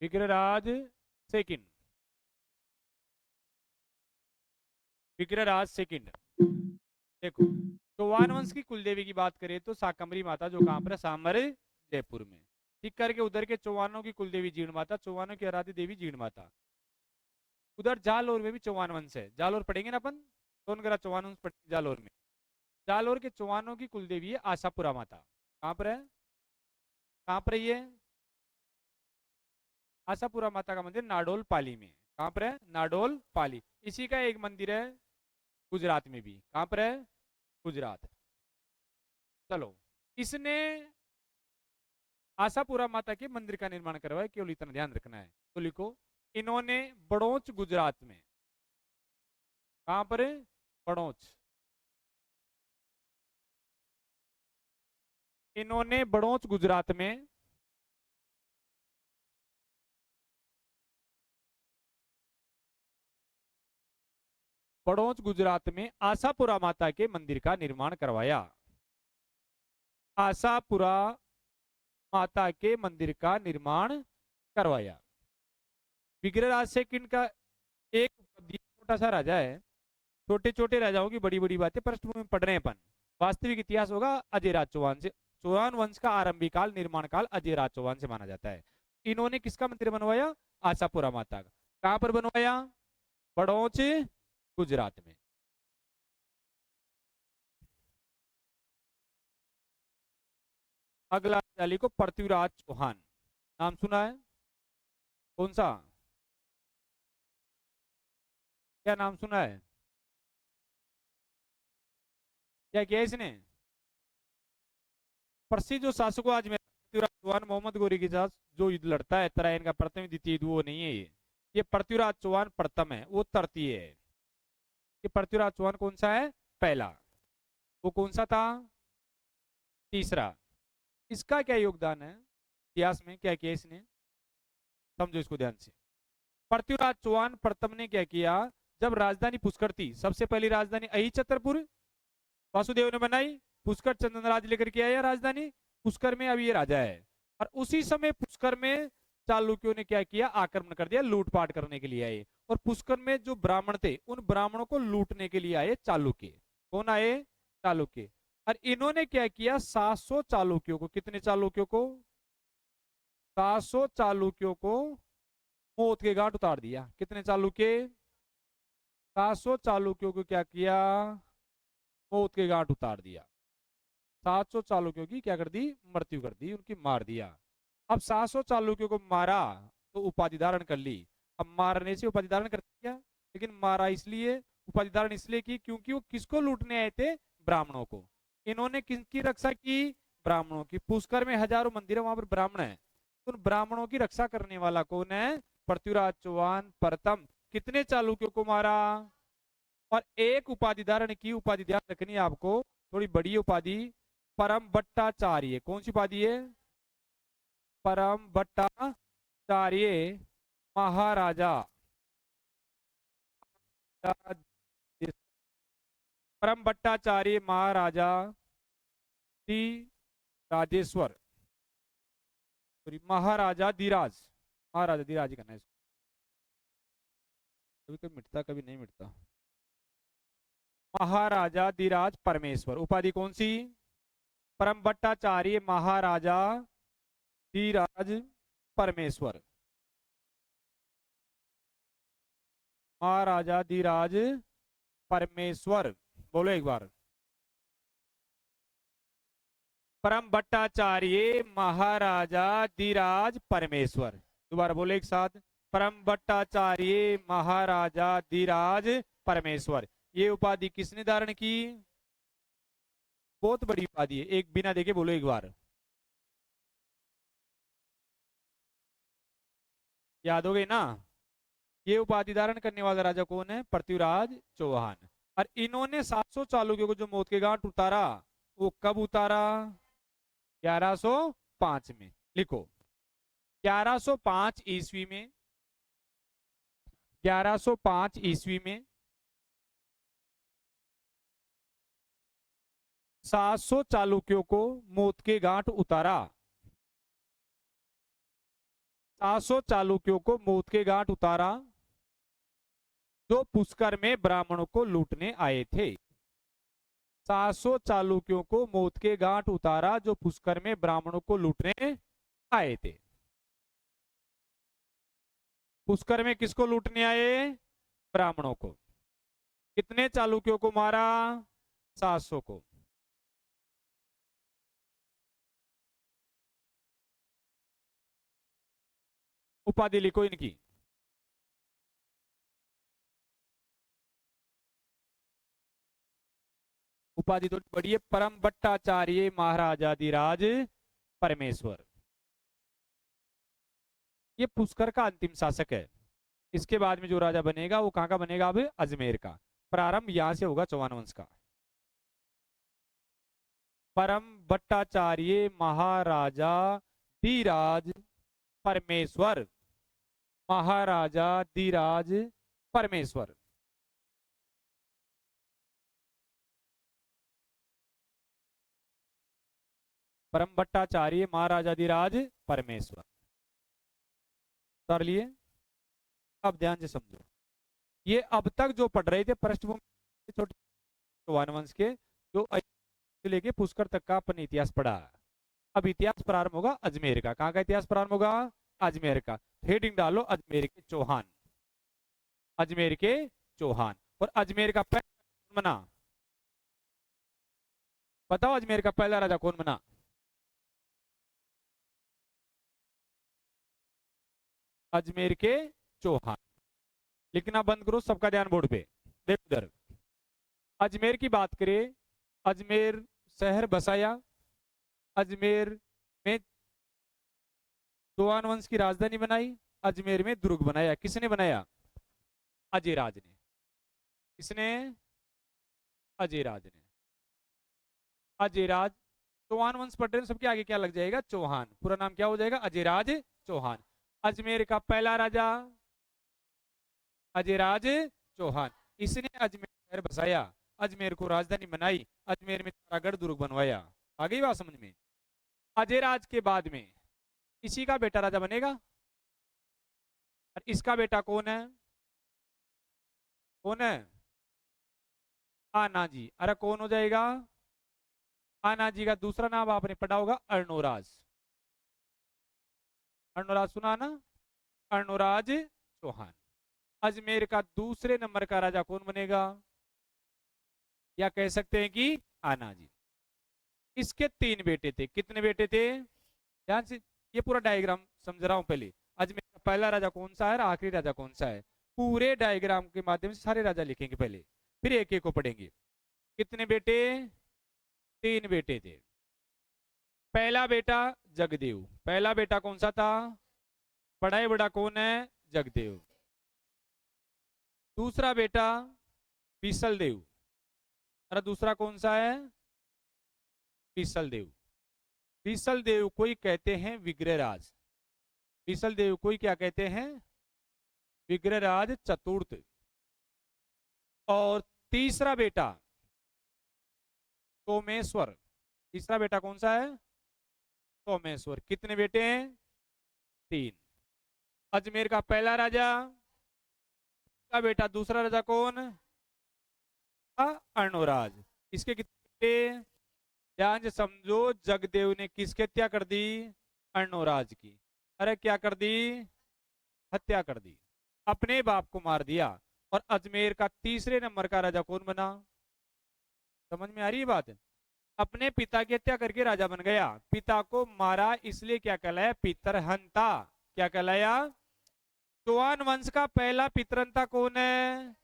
Vigraharaj second, Vigraharaj second. देखो, चौहान वंश की कुलदेवी की बात करें तो शाकंभरी माता, जो कहां पर है, सामर जयपुर में। ठीक करके उधर के चौहानों की कुलदेवी जीर्ण माता, चौहानों की आराध्य देवी जीर्ण माता। उधर जालोर में भी चौहान वंश है, जालोर पढ़ेंगे ना अपन, सोनगरा चौहान वंश पढ़ेंगे जालोर में। जालोर के चौहानों की कुलदेवी है आशापुरा माता। कहां पर है, कहां पर है ये? आशापुरा माता का मंदिर नाडोल पाली में। कहां पर है? नाडोल पाली। इसी का एक मंदिर है गुजरात में भी। कहां पर है? गुजरात। चलो, इसने आशापुरा माता के मंदिर का निर्माण करवाया, केवल इतना ध्यान रखना है। तो लिखो, इन्होंने बड़ौच गुजरात में। कहां पर है? बड़ौच। इन्होंने बड़ौच गुजरात में बड़ौच गुजरात में आशापुरा माता के मंदिर का निर्माण करवाया। आशापुरा माता के मंदिर का निर्माण करवाया। विग्रहराज से किनका एक छोटा सा राजा है, छोटे छोटे राजाओं की बड़ी बड़ी बातें पृष्ठभूमि में पढ़ रहे हैं अपन। वास्तविक इतिहास होगा अजयराज चौहान से। चौहान वंश का आरंभिक काल, निर्माण काल अजयराज चौहान से माना जाता है। इन्होंने किसका मंदिर बनवाया? आशापुरा माता का। कहां पर बनवाया? बड़ौच गुजरात में। अगला राजा को पृथ्वीराज चौहान, नाम सुना है? कौन सा, क्या नाम सुना है? क्या किया इसने? प्रसिद्ध जो शासकों, आज मेरा पृथ्वीराज चौहान मोहम्मद गोरी के साथ जो युद्ध लड़ता है, तराइन का प्रथम द्वितीय युद्ध, वो नहीं है ये पृथ्वीराज चौहान प्रथम है, वो तृतीय है। ये पृथ्वीराज चौहान कौन सा है? पहला। वो कौन सा था? तीसरा। इसका क्या योगदान है इतिहास में, क्या किया इसने? समझो इसको ध्यान से। पृथ्वीराज चौहान प्रथम ने क्या किया, जब राजधानी पुष्कर थी, सबसे पहली राजधानी अहि छतरपुर वासुदेव ने बनाई, पुष्कर चंद्रराज लेकर के आया राजधानी, पुष्कर में अभी ये राजा है। और उसी समय पुष्कर में चालुक्यों ने क्या किया, आक्रमण कर दिया, लूटपाट करने के लिए आए। और पुष्कर में जो ब्राह्मण थे, उन ब्राह्मणों को लूटने के लिए आए चालुक्य। कौन आए? चालुक्य। और इन्होंने क्या किया, 700 चालुक्यों को, कितने चालुक्यों को? 700 चालुक्यों को मौत के घाट उतार दिया। कितने चालुक्य? 700 चालुक्यों को क्या किया? मौत के घाट उतार दिया। 700 चालुक्यों की क्या कर दी? मृत्यु कर दी, उनकी मार दिया। अब 700 चालुक्यों को मारा तो उपाधि धारण कर ली। अब मारने से उपाधि धारण कर दिया, लेकिन मारा इसलिए, उपाधि धारण इसलिए की क्योंकि वो किसको लूटने आए थे? ब्राह्मणों को। इन्होंने किसकी रक्षा की? ब्राह्मणों की। पुष्कर में हजारों मंदिर है, वहां पर ब्राह्मण है, उन ब्राह्मणों की रक्षा करने वाला कौन है? पृथ्वीराज चौहान प्रथम। कितने चालुक्यों को मारा? और एक उपाधि धारण की, उपाधि ध्यान रखनी है आपको, थोड़ी बड़ी उपाधि, परम भट्टाचार्य। कौन सी उपाधि है? परम भट्टाचार्य महाराजा। परम भट्टाचार्य महाराजा दी राजेश्वर, सॉरी महाराजा धीराज, महाराजा धीराज ही करना है इसको, कभी कभी मिटता कभी नहीं मिटता। महाराजा धीराज परमेश्वर, उपाधि कौन सी? परम भट्टाचार्य महाराजा धीराज परमेश्वर। महाराजा धीराज परमेश्वर, बोलो एक बार। परम भट्टाचार्य महाराजा धीराज परमेश्वर, दोबारा बोले एक साथ। परम भट्टाचार्य महाराजा धीराज परमेश्वर। ये उपाधि किसने धारण की? बहुत बड़ी उपाधि है, एक बिना देखे बोलो एक बार। याद हो गई ना? ये उपाधि धारण करने वाला राजा कौन है? पृथ्वीराज चौहान। और इन्होंने 700 चालुक्यों को जो मौत के घाट उतारा, वो कब उतारा? 1105 में। लिखो, 1105 ईस्वी में, 1105 ईस्वी में 700 चालुक्यों को मौत के घाट उतारा। 700 चालुक्यों को मौत के घाट उतारा जो पुष्कर में ब्राह्मणों को लूटने आए थे। 700 चालुक्यों को मौत के घाट उतारा जो पुष्कर में ब्राह्मणों को लूटने आए थे। पुष्कर में किसको लूटने आए? ब्राह्मणों को। कितने चालुक्यों को मारा? 700 को। उपाधि लिखो इनकी। उपाधि तो बढ़िए, परम भट्टाचार्य महाराजाधिराज परमेश्वर। ये पुष्कर का अंतिम शासक है। इसके बाद में जो राजा बनेगा वो कहां का बनेगा? अब अजमेर का। प्रारंभ यहां से होगा चौहान वंश का। परम भट्टाचार्य महाराजा धीराज परमेश्वर। महाराजा धीराज परमेश्वर। परम भट्टाचार्य महाराजाधिराज परमेश्वर। कर लिए? अब ध्यान से समझो। ये अब तक जो पढ़ रहे थे पृष्ठभूमि छोटे चौहान वंश के, जो से लेके पुष्कर तक का अपन इतिहास पढ़ा। अब इतिहास प्रारंभ होगा अजमेर का। कहाँ का इतिहास प्रारंभ होगा? अजमेर का। हेडिंग डालो अजमेर के चौहान। अजमेर के चौहान। और अजमेर का पहला कौन बना? बताओ अजमेर का पहला राजा कौन बना? अजमेर के चौहान। लिखना बंद करो, सबका ध्यान बोर्ड पे। देखो इधर, अजमेर की बात करें, अजमेर शहर बसाया। अजमेर में चौहान वंश की राजधानी बनाई। अजमेर में दुर्ग बनाया। किसने बनाया? अजयराज ने। किसने? अजयराज ने। अजयराज। चौहान वंश पढ़ रहे हैं सबके आगे क्या लग जाएगा? चौहान। पूरा नाम क्या हो जाएगा? अजयराज चौहान। अजमेर का पहला राजा अजयराज चौहान। इसने अजमेर शहर बसाया, अजमेर को राजधानी बनाई, अजमेर में तारागढ़ दुर्ग बनवाया। आ गई बात समझ में? अजयराज के बाद में इसी का बेटा राजा बनेगा। और इसका बेटा कौन है? कौन है? आना जी। अरे कौन हो जाएगा? आना जी का दूसरा नाम आपने पढ़ा होगा अर्णोराज। अर्णोराज सुना ना? अर्णोराज चौहान। अजमेर का दूसरे नंबर का राजा कौन बनेगा? या कह सकते हैं कि आना जी। इसके 3 बेटे थे। कितने बेटे थे? ध्यान से ये पूरा डायग्राम समझ रहा हूं पहले। अजमेर का पहला राजा कौन सा है और आखिरी राजा कौन सा है, पूरे डायग्राम के माध्यम से सारे राजा लिखेंगे पहले, फिर एक एक को पढ़ेंगे। कितने बेटे? 3 बेटे थे। पहला बेटा जगदेव। पहला बेटा कौन सा था? बड़ा बड़ा कौन है? जगदेव। दूसरा बेटा बीसल देव। और दूसरा कौन सा है? बीसल देव। बीसल देव को ही कहते हैं विग्रहराज। बीसल देव को ही क्या कहते हैं? विग्रहराज चतुर्थ। और तीसरा बेटा सोमेश्वर। तीसरा बेटा कौन सा है? सोमेश्वर। कितने बेटे हैं? 3। अजमेर का पहला राजा का बेटा दूसरा राजा कौन? अर्णोराज। इसके कितने बेटे? ध्यान से समझो, जगदेव ने किसकी हत्या कर दी? अर्णोराज की। अरे क्या कर दी? हत्या कर दी। अपने बाप को मार दिया। और अजमेर का तीसरे नंबर का राजा कौन बना? समझ में आ रही है बात? अपने पिता की हत्या करके राजा बन गया। पिता को मारा इसलिए क्या कहलाया? पितरहंता। क्या कहलाया? चौहान वंश का पहला पितरंता कौन है?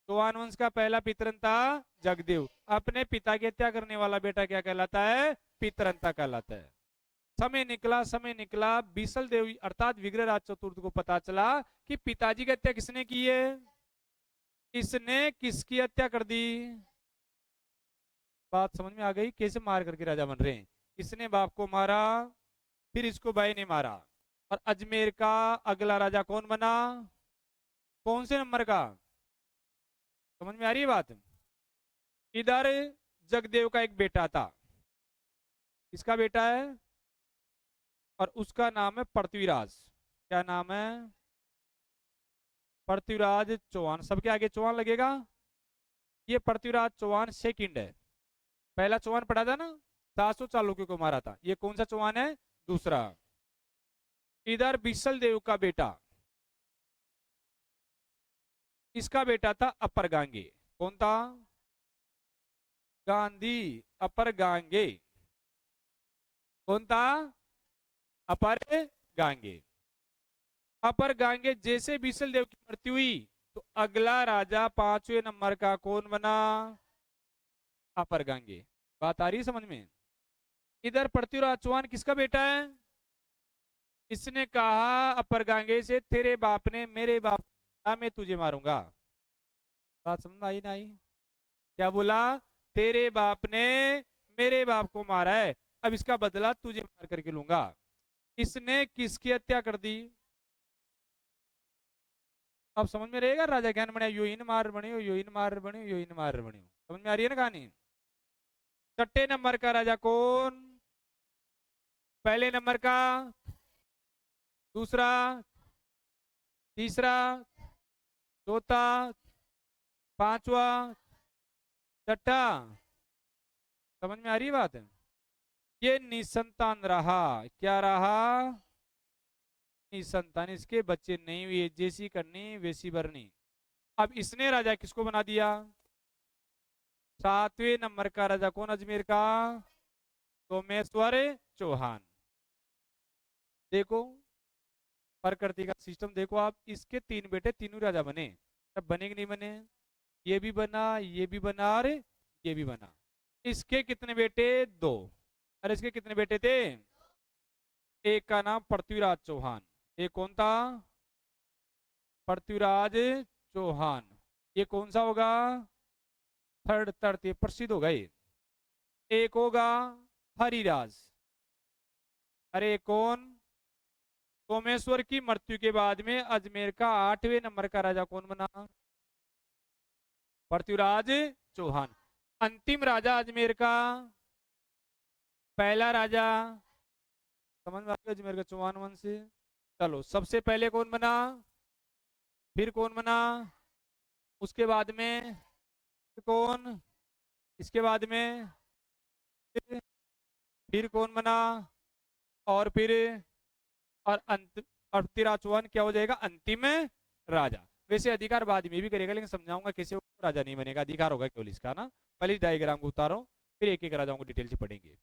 चौहान वंश का पहला पितरंता जगदेव। अपने पिता की हत्या करने वाला बेटा क्या कहलाता है? पितरंता कहलाता है। समय निकला बीसल देव अर्थात विग्रहराज चतुर्थ को पता चला कि पिताजी की हत्या किसने की है। इसने किसकी हत्या कर दी? बात समझ में आ गई? कैसे मार करके राजा बन रहे हैं। इसने बाप को मारा, फिर इसको भाई ने मारा। और अजमेर का अगला राजा कौन बना? कौन से नंबर का? समझ में आ रही है बात? इधर जगदेव का एक बेटा था। किसका बेटा है? और उसका नाम है पृथ्वीराज। क्या नाम है? पृथ्वीराज चौहान। सबके आगे चौहान लगेगा। ये पृथ्वीराज चौहान सेकंड है। पहला चौहान पढ़ा था ना, 700 चालुक्यों को मारा था। ये कौन सा चौहान है? दूसरा। इधर बिसल देव का बेटा, इसका बेटा था अपर गांगे। कौन था? गांधी। अपर गांगे। कौन था? अपर गांगे। अपर गांगे जैसे बिसल देव की मृत्यु हुई तो अगला राजा 5वें नंबर का कौन बना? अपर गांगे। बात आ रही है समझ में? इधर पृथ्वीराज चौहान किसका बेटा है? इसने कहा अपर गांगे से, तेरे बाप ने मेरे बाप को मारा, मैं तुझे मारूंगा। बात समझ में आई ना आई? क्या बोला? तेरे बाप ने मेरे बाप को मारा है, अब इसका बदला तुझे मार करके लूंगा। इसने किसकी हत्या कर दी? अब समझ में रहेगा राजा ज्ञान बने यो इन मार बने, यो इन मार बने, यो इन मार बने। समझ में आ रही है ना कहानी? छठे नंबर का राजा कौन? पहले नंबर का, दूसरा, तीसरा, चौथा, पांचवा, छठा। समझ में आ रही है बात? ये निसंतान रहा। क्या रहा? निसंतान। इसके बच्चे नहीं हुए, जैसी करनी वैसी भरनी। अब इसने राजा किसको बना दिया? 7वें नंबर का राजा कौन अजमेर का? सोमेश्वर चौहान। देखो प्रकृति का सिस्टम देखो आप, इसके तीन बेटे तीनों राजा बने। तब बने कि नहीं बने? ये भी बना, ये भी बना और ये भी बना। इसके कितने बेटे? दो। और इसके कितने बेटे थे? एक का नाम पृथ्वीराज चौहान। एक कौन था? पृथ्वीराज चौहान। ये कौन सा होगा? थर्ड तृतीय प्रसिद्ध होगा ये। एक होगा हरिराज। अरे कौन? सोमेश्वर की मृत्यु के बाद में अजमेर का 8वें नंबर का राजा कौन बना? पृथ्वीराज चौहान। अंतिम राजा अजमेर का, पहला राजा। समझ में आ गया? अजमेर का चौहान वंश। चलो सबसे पहले कौन बना? फिर कौन बना? उसके बाद में फिर कौन? इसके बाद में फिर, फिर कौन बना? और फिर, और अंत, और तेरा चौहान क्या हो जाएगा? अंतिम राजा। वैसे अधिकार बाद में भी करेगा, लेकिन समझाऊंगा कैसे वो राजा नहीं बनेगा, अधिकार होगा केवल इसका ना। पहले डायग्राम को उतारो, फिर एक एक राजाओं को डिटेल से पढ़ेंगे।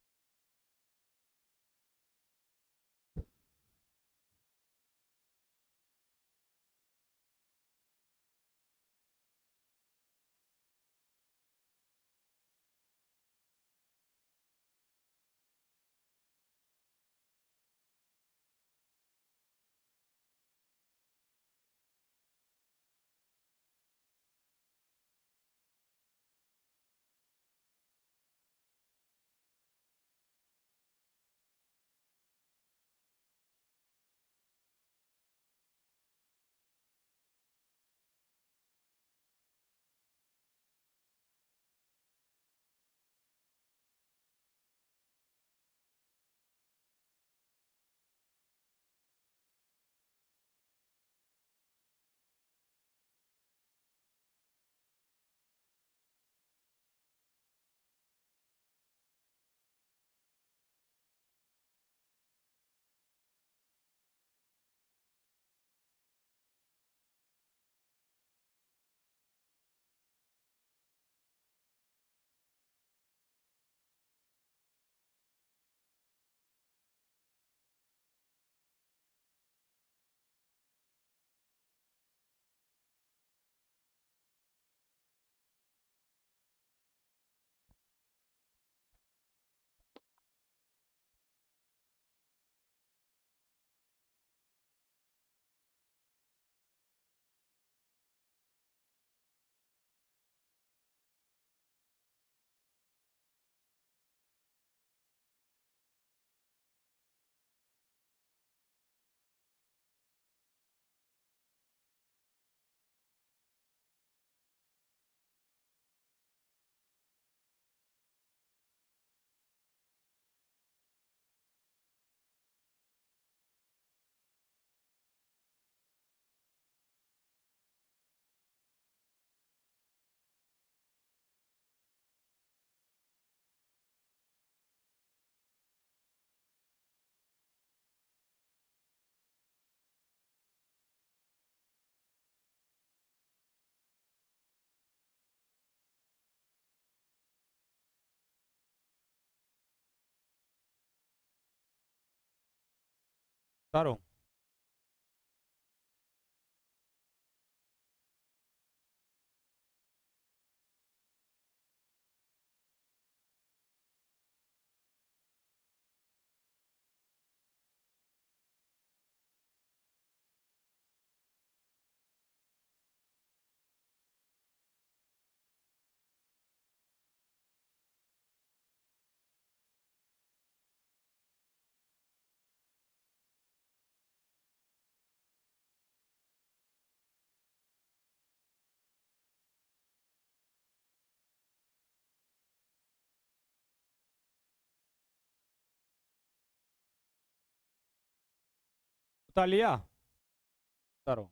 तारो उतार लिया तारो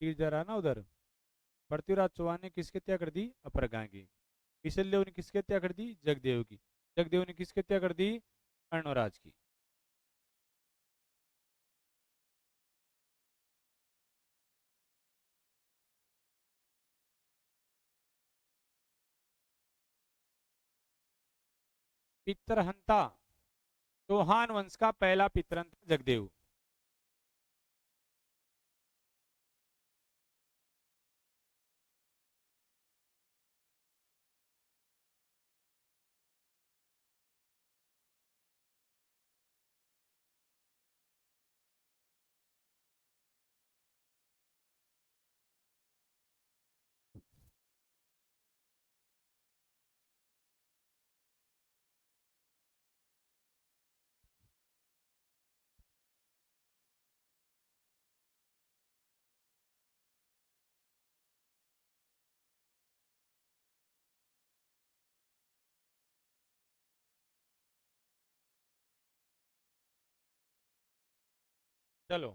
तीर जा रहा है ना उधर। पृथ्वीराज चौहान ने किसकी हत्या कर दी? अपरगा की। किसलदेव ने किसकी हत्या कर दी? जगदेव की। जगदेव ने किसकी हत्या कर दी? अर्णोराज की। पितरहंता चौहान वंश का पहला पितरहंता जगदेव। चलो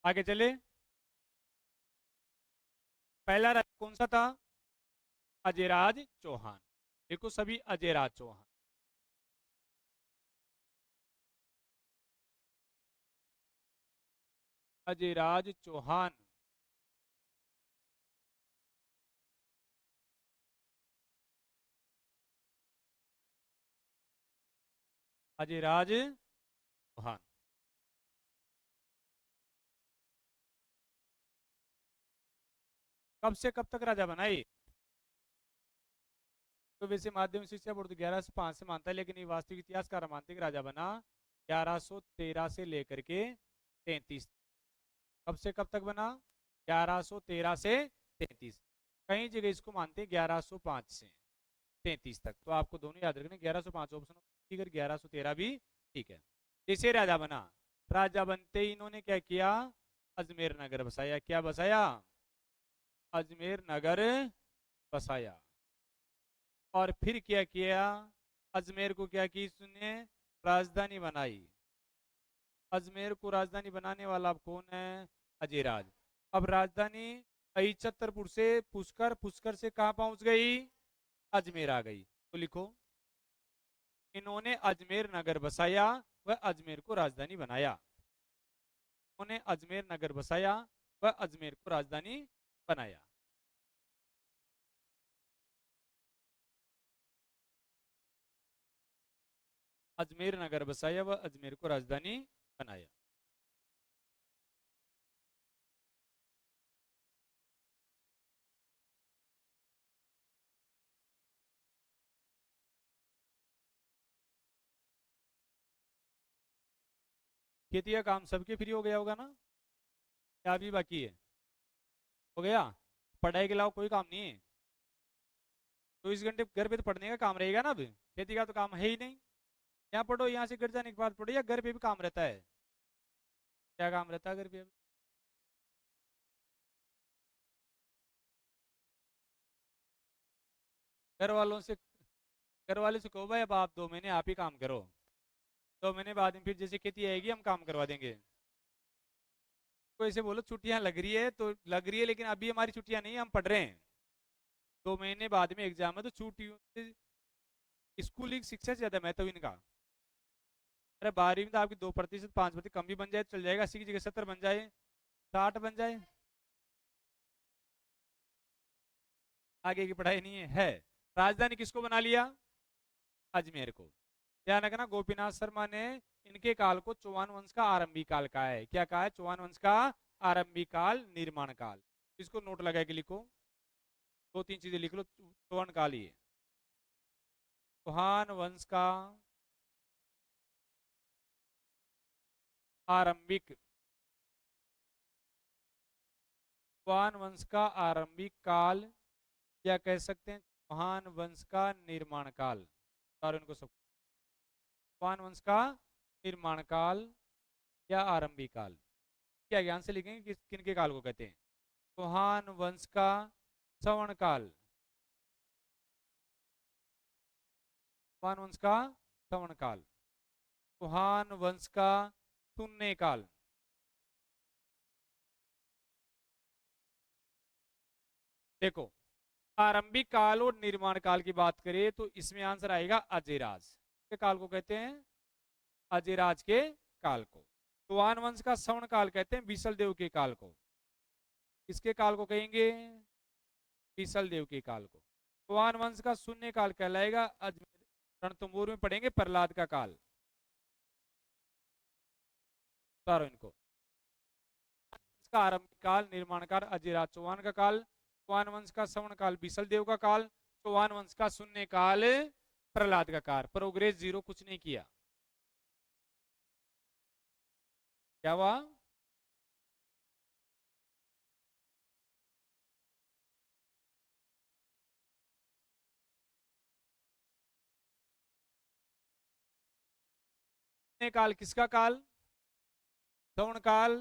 आगे चले। पहला राजा कौन सा था? अजयराज चौहान। देखो सभी अजयराज चौहान। अजयराज चौहान। अजयराज चौहान। कब से कब तक राजा बनाए? तो वैसे माध्यमिक शिक्षा बोर्ड 1105 से मानता है, लेकिन ये वास्तविक इतिहासकार मानते हैं कि राजा बना 1113 से लेकर के 33। कब से कब तक बना? 1113 से 33। कई जगह इसको मानते हैं 1105 से 33 तक, तो आपको दोनों याद रखना। 1105 ऑप्शन ठीक है, 1113 भी ठीक है। जैसे राजा बना, राजा बनते ही इन्होंने क्या किया? अजमेर नगर बसाया। क्या बसाया? अजमेर नगर बसाया। और फिर क्या किया? अजमेर को क्या की इसने? राजधानी बनाई। अजमेर को राजधानी बनाने वाला अब कौन है? अजयराज। अब राजधानी छतरपुर से पुष्कर, पुष्कर से कहां पहुंच गई? अजमेर आ गई। तो लिखो, इन्होंने अजमेर नगर बसाया व अजमेर को राजधानी बनाया। उन्होंने अजमेर नगर बसाया व अजमेर को राजधानी बनाया। अजमेर नगर बसाया व अजमेर को राजधानी बनाया। खेती का काम सबके फ्री हो गया होगा ना? क्या अभी बाकी है? हो गया। पढ़ाई के अलावा कोई काम नहीं है। 24 घंटे घर पे तो पढ़ने का काम रहेगा ना। अब खेती का तो काम है ही नहीं। यहाँ पढ़ो, यहाँ से घर जाने के बाद पढ़ो, या घर पे भी काम रहता है? क्या काम रहता है घर पे? घर वालों से, घर वाले से कहो भाई अब आप 2 महीने आप ही काम करो, 2 महीने बाद में फिर जैसे खेती आएगी हम काम करवा देंगे। तो ऐसे बोलो छुट्टियां लग रही है तो लग रही है, लेकिन अभी हमारी छुट्टियां नहीं है, हम पढ़ रहे हैं। 2 महीने बाद में एग्जाम है, तो छुट्टियों से स्कूली शिक्षा से ज्यादा महत्व इनका। अरे 12वीं में तो आपकी 2%, 5% कम भी बन जाए तो चल जाएगा, 80 की जगह 70 बन जाए, 60 बन जाए, आगे की पढ़ाई नहीं है। राजधानी किसको बना लिया? अजमेर को। ध्यान रखना, गोपीनाथ शर्मा ने इनके काल को चौहान वंश का आरंभिक काल कहा है। क्या कहा है? चौहान वंश का आरंभिक काल, निर्माण काल। इसको नोट लगा के लिखो, 2-3 चीजें लिख लो। चौहान काल, ये चौहान वंश का आरंभिक, चौहान वंश का आरंभिक काल, या कह सकते हैं चौहान वंश का निर्माण काल। और इनको सब चौहान वंश का निर्माण काल या आरंभिक काल, क्या ज्ञान से लिखेंगे किस किन के काल को कहते हैं? चौहान वंश का सवर्ण काल, चौहान वंश का सवर्ण काल, चौहान वंश का शून्य काल। देखो, आरंभिक काल और निर्माण काल की बात करें तो इसमें आंसर आएगा अजयराज के काल को कहते हैं, अजयराज के काल को। चौहान वंश का सवर्ण काल कहते हैं बीसल देव के काल को। किसके काल को कहेंगे? बीसल देव के काल को। चौहान वंश का शून्य काल कहलाएगा रणथंभौर में पढ़ेंगे प्रहलाद का काल। तारो इनको, का आरंभिक काल, निर्माण काल अजयराज चौहान का काल, चौहान वंश का सवर्ण काल बीसल देव का काल, चौहान वंश का शून्य काल प्रहलाद का काल। प्रोग्रेस 0, कुछ नहीं किया। क्या हुआ? काल किसका काल? सवर्ण काल,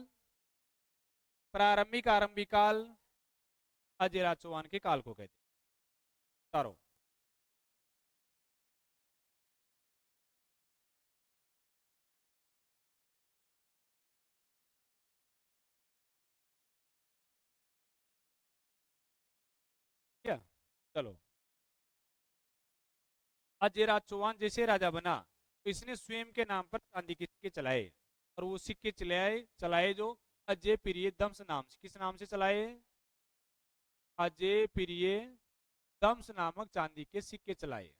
प्रारंभिक आरंभिक काल अजयराज चौहान के काल को कहते हैं। तारो, क्या? चलो, अजयराज चौहान जैसे राजा बना तो इसने स्वयं के नाम पर चांदी के सिक्के चलाए, और वो सिक्के चलाए चलाए जो अजय प्रिय दम्स नाम से। किस नाम से चलाए? अजय प्रिय दम्स नामक चांदी के सिक्के चलाए।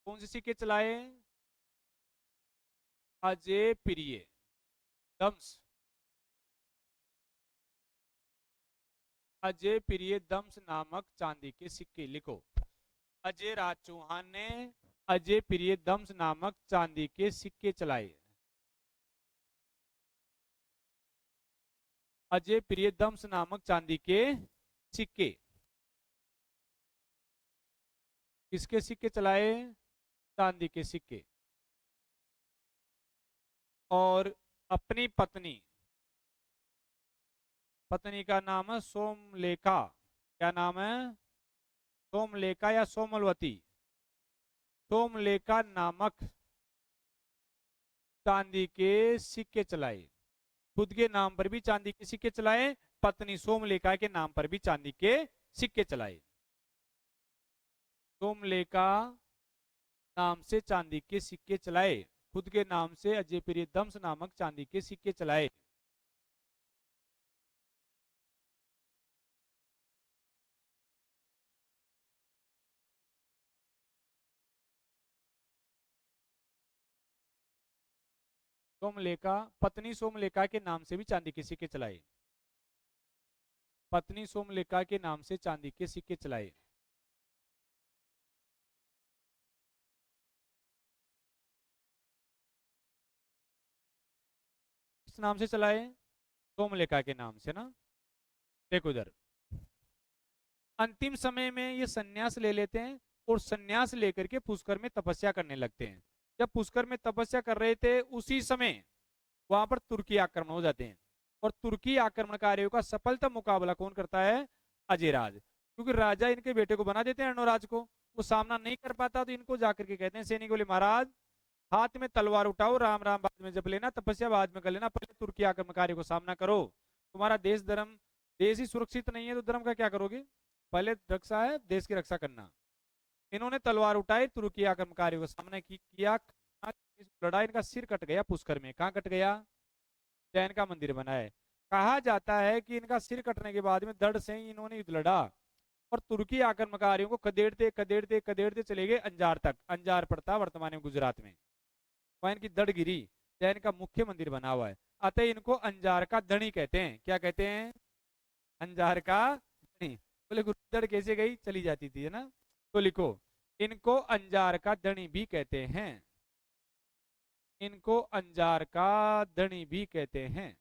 कौन से सिक्के चलाए? अजय प्रिय दम्स, अजय प्रिय दम्स नामक चांदी के सिक्के। लिखो, अजय राज चौहान ने अजय प्रिय दम्स नामक चांदी के सिक्के चलाए। अजय प्रिय दम्स नामक चांदी के सिक्के। किसके सिक्के चलाए? चांदी के सिक्के। और अपनी पत्नी, पत्नी का नाम है सोमलेखा। क्या नाम है? सोमलेखा या सोमलवती। सोमलेखा नामक चांदी के सिक्के चलाए। खुद के नाम पर भी चांदी के सिक्के चलाए, पत्नी सोमलेखा के नाम पर भी चांदी के सिक्के चलाए। सोमलेखा नाम से चांदी के सिक्के चलाए, खुद के नाम से अजय प्रिय दम्स नामक चांदी के सिक्के चलाए। सोमलेखा, पत्नी सोमलेखा के नाम से भी चांदी के सिक्के चलाए, पत्नी सोमलेखा के नाम से चांदी के सिक्के चलाए। किस नाम से चलाए? सोमलेखा के नाम से ना। देखो इधर, अंतिम समय में ये सन्यास ले लेते हैं और सन्यास लेकर के पुष्कर में तपस्या करने लगते हैं। जब पुष्कर में तपस्या कर रहे थे उसी समय वहां पर तुर्की आक्रमण हो जाते हैं, और तुर्की आक्रमणकारियों का सफलता मुकाबला कौन करता है? अजयराज। क्योंकि राजा इनके बेटे को बना देते हैं अर्णोराज को, वो सामना नहीं कर पाता तो इनको जाकर के कहते हैं सैनिक बोले महाराज हाथ में तलवार उठाओ, राम राम बाद में जप लेना, तपस्या बाद में कर लेना, पहले तुर्की आक्रमणकारियों को सामना करो। तुम्हारा देश धर्म, देश ही सुरक्षित नहीं है तो धर्म का क्या करोगे? पहले रक्षा है देश की रक्षा करना। इन्होंने तलवार उठाई, तुर्की आक्रमणकारियों का सामना किया, इस लड़ा इनका सिर कट गया पुष्कर में। कहाँ कट गया? जैन का मंदिर बना है। कहा जाता है कि इनका सिर कटने के बाद में दृढ़ से ही इन्होंने युद्ध लड़ा और तुर्की आक्रमणकारियों को खदेड़ते खदेड़ते खदेड़ते चले गए अंजार तक। अंजार पड़ता वर्तमान में गुजरात में। वहां इनकी दड़ गिरी। जैन का मुख्य मंदिर बना हुआ है। अतः इनको अंजार का धनी कहते हैं। क्या कहते हैं? अंजार का धनी। बोले गुरु दड़ कैसे गई? चली जाती थी, है ना? तो लिखो, इनको अंजार का धनी भी कहते हैं। इनको अंजार का धनी भी कहते हैं।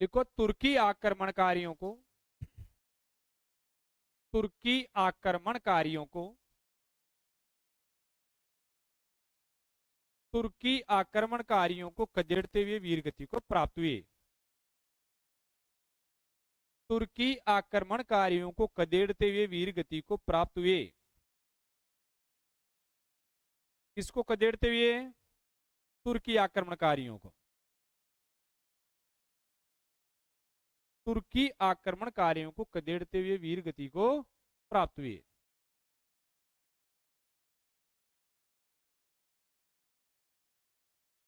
देखो, तुर्की आक्रमणकारियों को, तुर्की आक्रमणकारियों को, तुर्की आक्रमणकारियों को खदेड़ते हुए वीरगति को प्राप्त हुए। तुर्की आक्रमणकारियों को खदेड़ते हुए वीरगति को प्राप्त हुए। किसको खदेड़ते हुए? तुर्की आक्रमणकारियों को। तुर्की आक्रमणकारियों को खदेड़ते हुए वीरगति को प्राप्त हुए।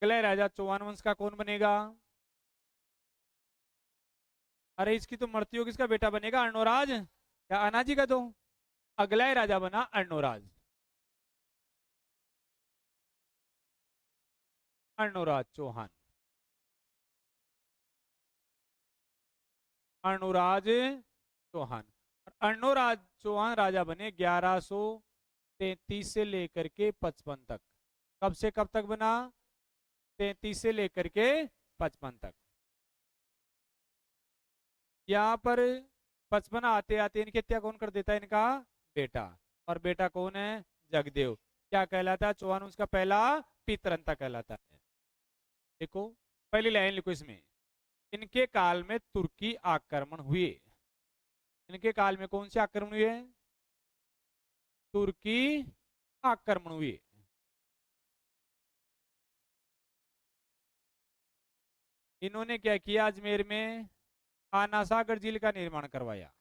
अगला राजा चौहान वंश का कौन बनेगा? अरे इसकी तो मृत्यु, किसका बेटा बनेगा? अर्णोराज या अनाजी का? दो, अगला राजा बना अर्णोराज। अर्णोराज चौहान। अर्णोराज चौहान। और अर्णोराज चौहान राजा बने 1133 से लेकर के 55 तक। कब से कब तक बना? 33 से लेकर के 55 तक। यहाँ पर 55 आते आते इनकी हत्या कौन कर देता है? इनका बेटा। और बेटा कौन है? जगदेव। क्या कहलाता है? चौहान उसका पहला पितरंता कहलाता है। देखो, पहली लाइन लिखो इसमें, इनके काल में तुर्की आक्रमण हुए। इनके काल में कौन से आक्रमण हुए? तुर्की आक्रमण हुए। इन्होंने क्या किया? अजमेर में आनासागर झील का निर्माण करवाया।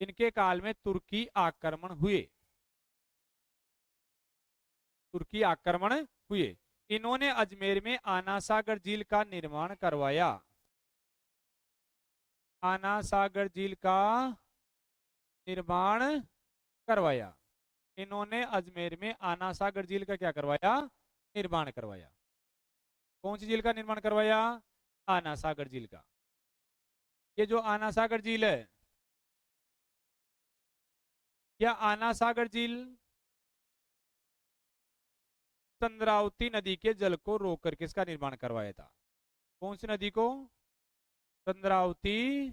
इनके काल में तुर्की आक्रमण हुए। तुर्की आक्रमण हुए। इन्होंने अजमेर में आनासागर झील का निर्माण करवाया। आनासागर झील का निर्माण करवाया। इन्होंने अजमेर में आनासागर झील का क्या करवाया? निर्माण करवाया। कौन सी झील का निर्माण करवाया? आनासागर झील का। ये जो आनासागर झील है, या आनासागर झील चंद्रावती नदी के जल को रोक कर किसका निर्माण करवाया था? कौन सी नदी को? चंद्रावती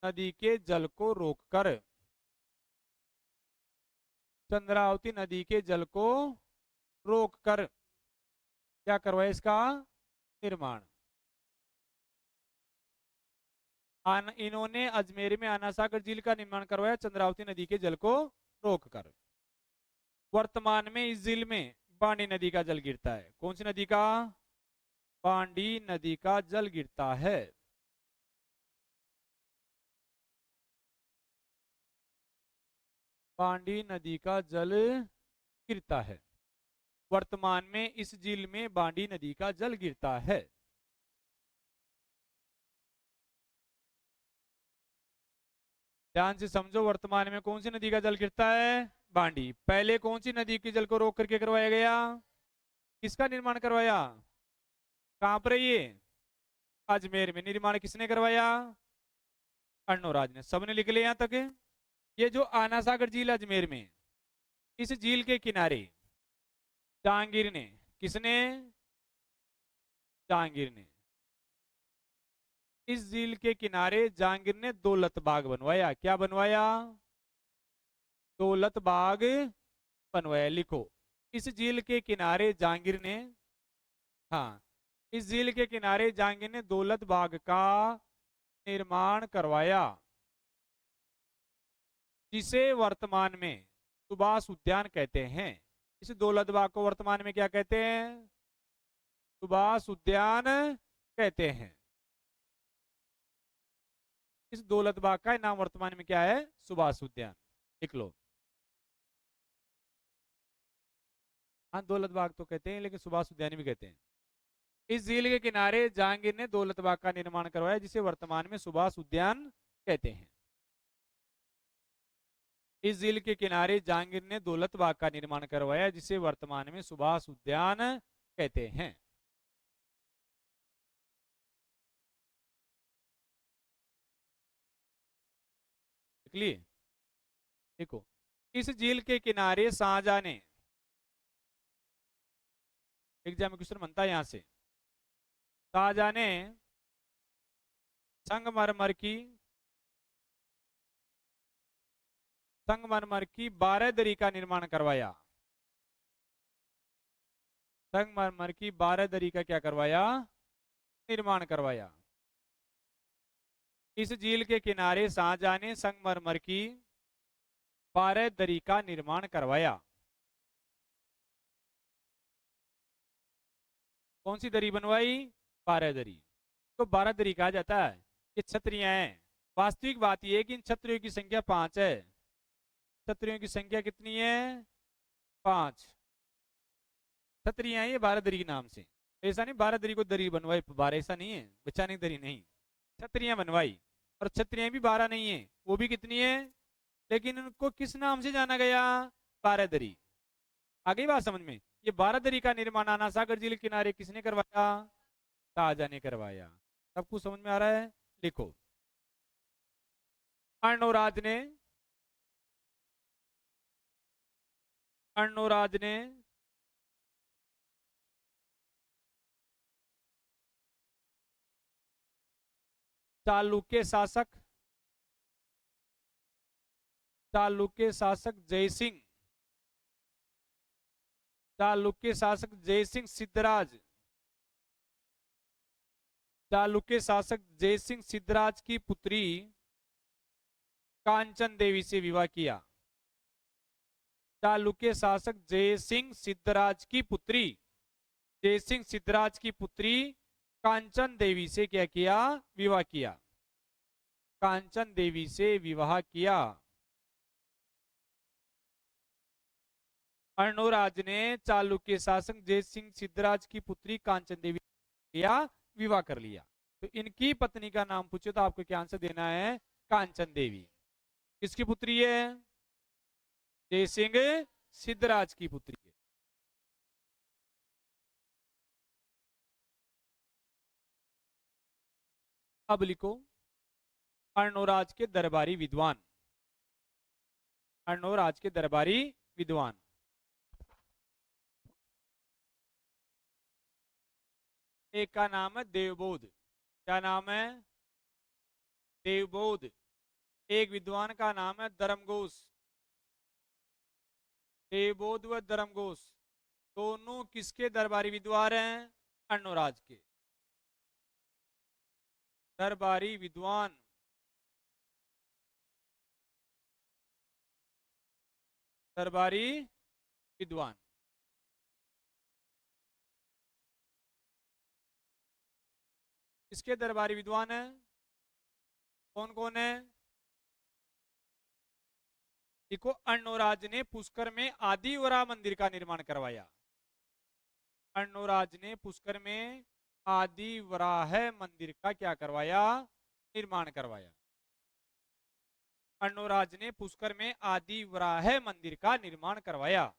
नदी के जल को रोककर, चंद्रावती नदी के जल को रोककर क्या करवाया? इसका निर्माण। इन्होंने अजमेर में आनासागर झील का निर्माण करवाया चंद्रावती नदी के जल को रोककर। वर्तमान में इस झील में बांडी नदी का जल गिरता है। कौन सी नदी का? बांडी नदी का जल गिरता है। बांडी नदी का जल गिरता है। वर्तमान में इस झील में बांडी नदी का जल गिरता है। ध्यान से समझो, वर्तमान में कौन सी नदी का जल गिरता है? बांडी। पहले कौन सी नदी के जल को रोक करके करवाया गया? किसका निर्माण करवाया? कहां पर ये? अजमेर में। निर्माण किसने करवाया? अर्णोराज ने। सबने लिख लिया यहां तक? ये जो आनासागर झील अजमेर में, इस झील के किनारे जहांगीर ने, किसने? जहांगीर ने। इस झील के किनारे जहांगीर ने दौलत बाग बनवाया। क्या बनवाया? दौलत बाग बनवाया। लिखो, इस झील के किनारे जहांगीर ने, हाँ, इस झील के किनारे जहांगीर ने दौलत बाग का निर्माण करवाया, जिसे वर्तमान में सुभाष उद्यान कहते हैं। इस दौलत बाग को वर्तमान में क्या कहते हैं? सुभाष उद्यान कहते हैं। इस दौलत बाग का नाम वर्तमान में क्या है? सुभाष उद्यान। लिख लो। हाँ, दौलत बाग तो कहते हैं लेकिन सुभाष उद्यान भी कहते हैं। इस झील के किनारे जहांगीर ने दौलत बाग का निर्माण करवाया जिसे वर्तमान में सुभाष उद्यान कहते हैं। इस झील के किनारे जहांगीर ने दौलत बाग का निर्माण करवाया जिसे वर्तमान में सुभाष उद्यान कहते हैं। लिए देखो, इस झील के किनारे शाहजहां ने, एग्जाम में क्वेश्चन बनता है यहां से, शाहजहां ने संगमरमर की 12 दरी का निर्माण करवाया। संगमरमर की 12 दरी का क्या करवाया? निर्माण करवाया। इस झील के किनारे शाहजहां ने संगमरमर की 12 दरी का निर्माण करवाया। कौन सी दरी बनवाई? 12 दरी। तो 12 दरी कहा जाता है। ये छतरियां हैं। वास्तविक बात यह है कि इन छतरियों की संख्या 5 है। छतरियों की संख्या कितनी है? 5 छतरियां हैं ये 12 दरी के नाम से। ऐसा नहीं 12 दरी को दरी बनवाई 12, ऐसा नहीं है, बचाने की दरी नहीं, छतरियां बनवाई। और छतरियां भी 12 नहीं है, वो भी कितनी है, लेकिन उनको किस नाम से जाना गया? 12 दरी। आ गई बात समझ में? ये 12 दरी का निर्माण आना सागर झील के किनारे किसने करवाया? शाहजहां ने करवाया। सब कुछ समझ में आ रहा है? लिखो। अर्णोराज ने चालुक्य शासक जयसिंह, चालुक्य शासक जयसिंह सिद्धराज, चालुक्य शासक जयसिंह सिद्धराज की पुत्री कांचन देवी से विवाह किया। चालुक्य शासक जयसिंह सिद्धराज की पुत्री, जयसिंह सिद्धराज की पुत्री कांचन देवी से क्या किया? विवाह किया। कांचन देवी से विवाह किया। अर्णोराज ने चालुक्य शासक जयसिंह सिद्धराज की पुत्री कांचन देवी किया विवाह कर लिया। तो इनकी पत्नी का नाम पूछे तो आपको क्या आंसर देना है? कांचन देवी। किसकी पुत्री है? जयसिंह सिद्धराज की पुत्री है। अब लिखो अर्णोराज के दरबारी विद्वान। अर्णोराज के दरबारी विद्वान। एक का नाम है देवबोध। क्या नाम है? देवबोध। एक विद्वान का नाम है धर्मघोष। देवबोध व धर्मघोष दोनों किसके दरबारी विद्वान हैं? अर्णोराज के दरबारी विद्वान। दरबारी विद्वान। किसके दरबारी विद्वान है? कौन कौन है? देखो, अर्णोराज ने पुष्कर में आदिवरा मंदिर का निर्माण करवाया। अर्णोराज ने पुष्कर में आदिवराह मंदिर का क्या करवाया? निर्माण करवाया। अर्णोराज ने पुष्कर में आदिवराह मंदिर का निर्माण करवाया।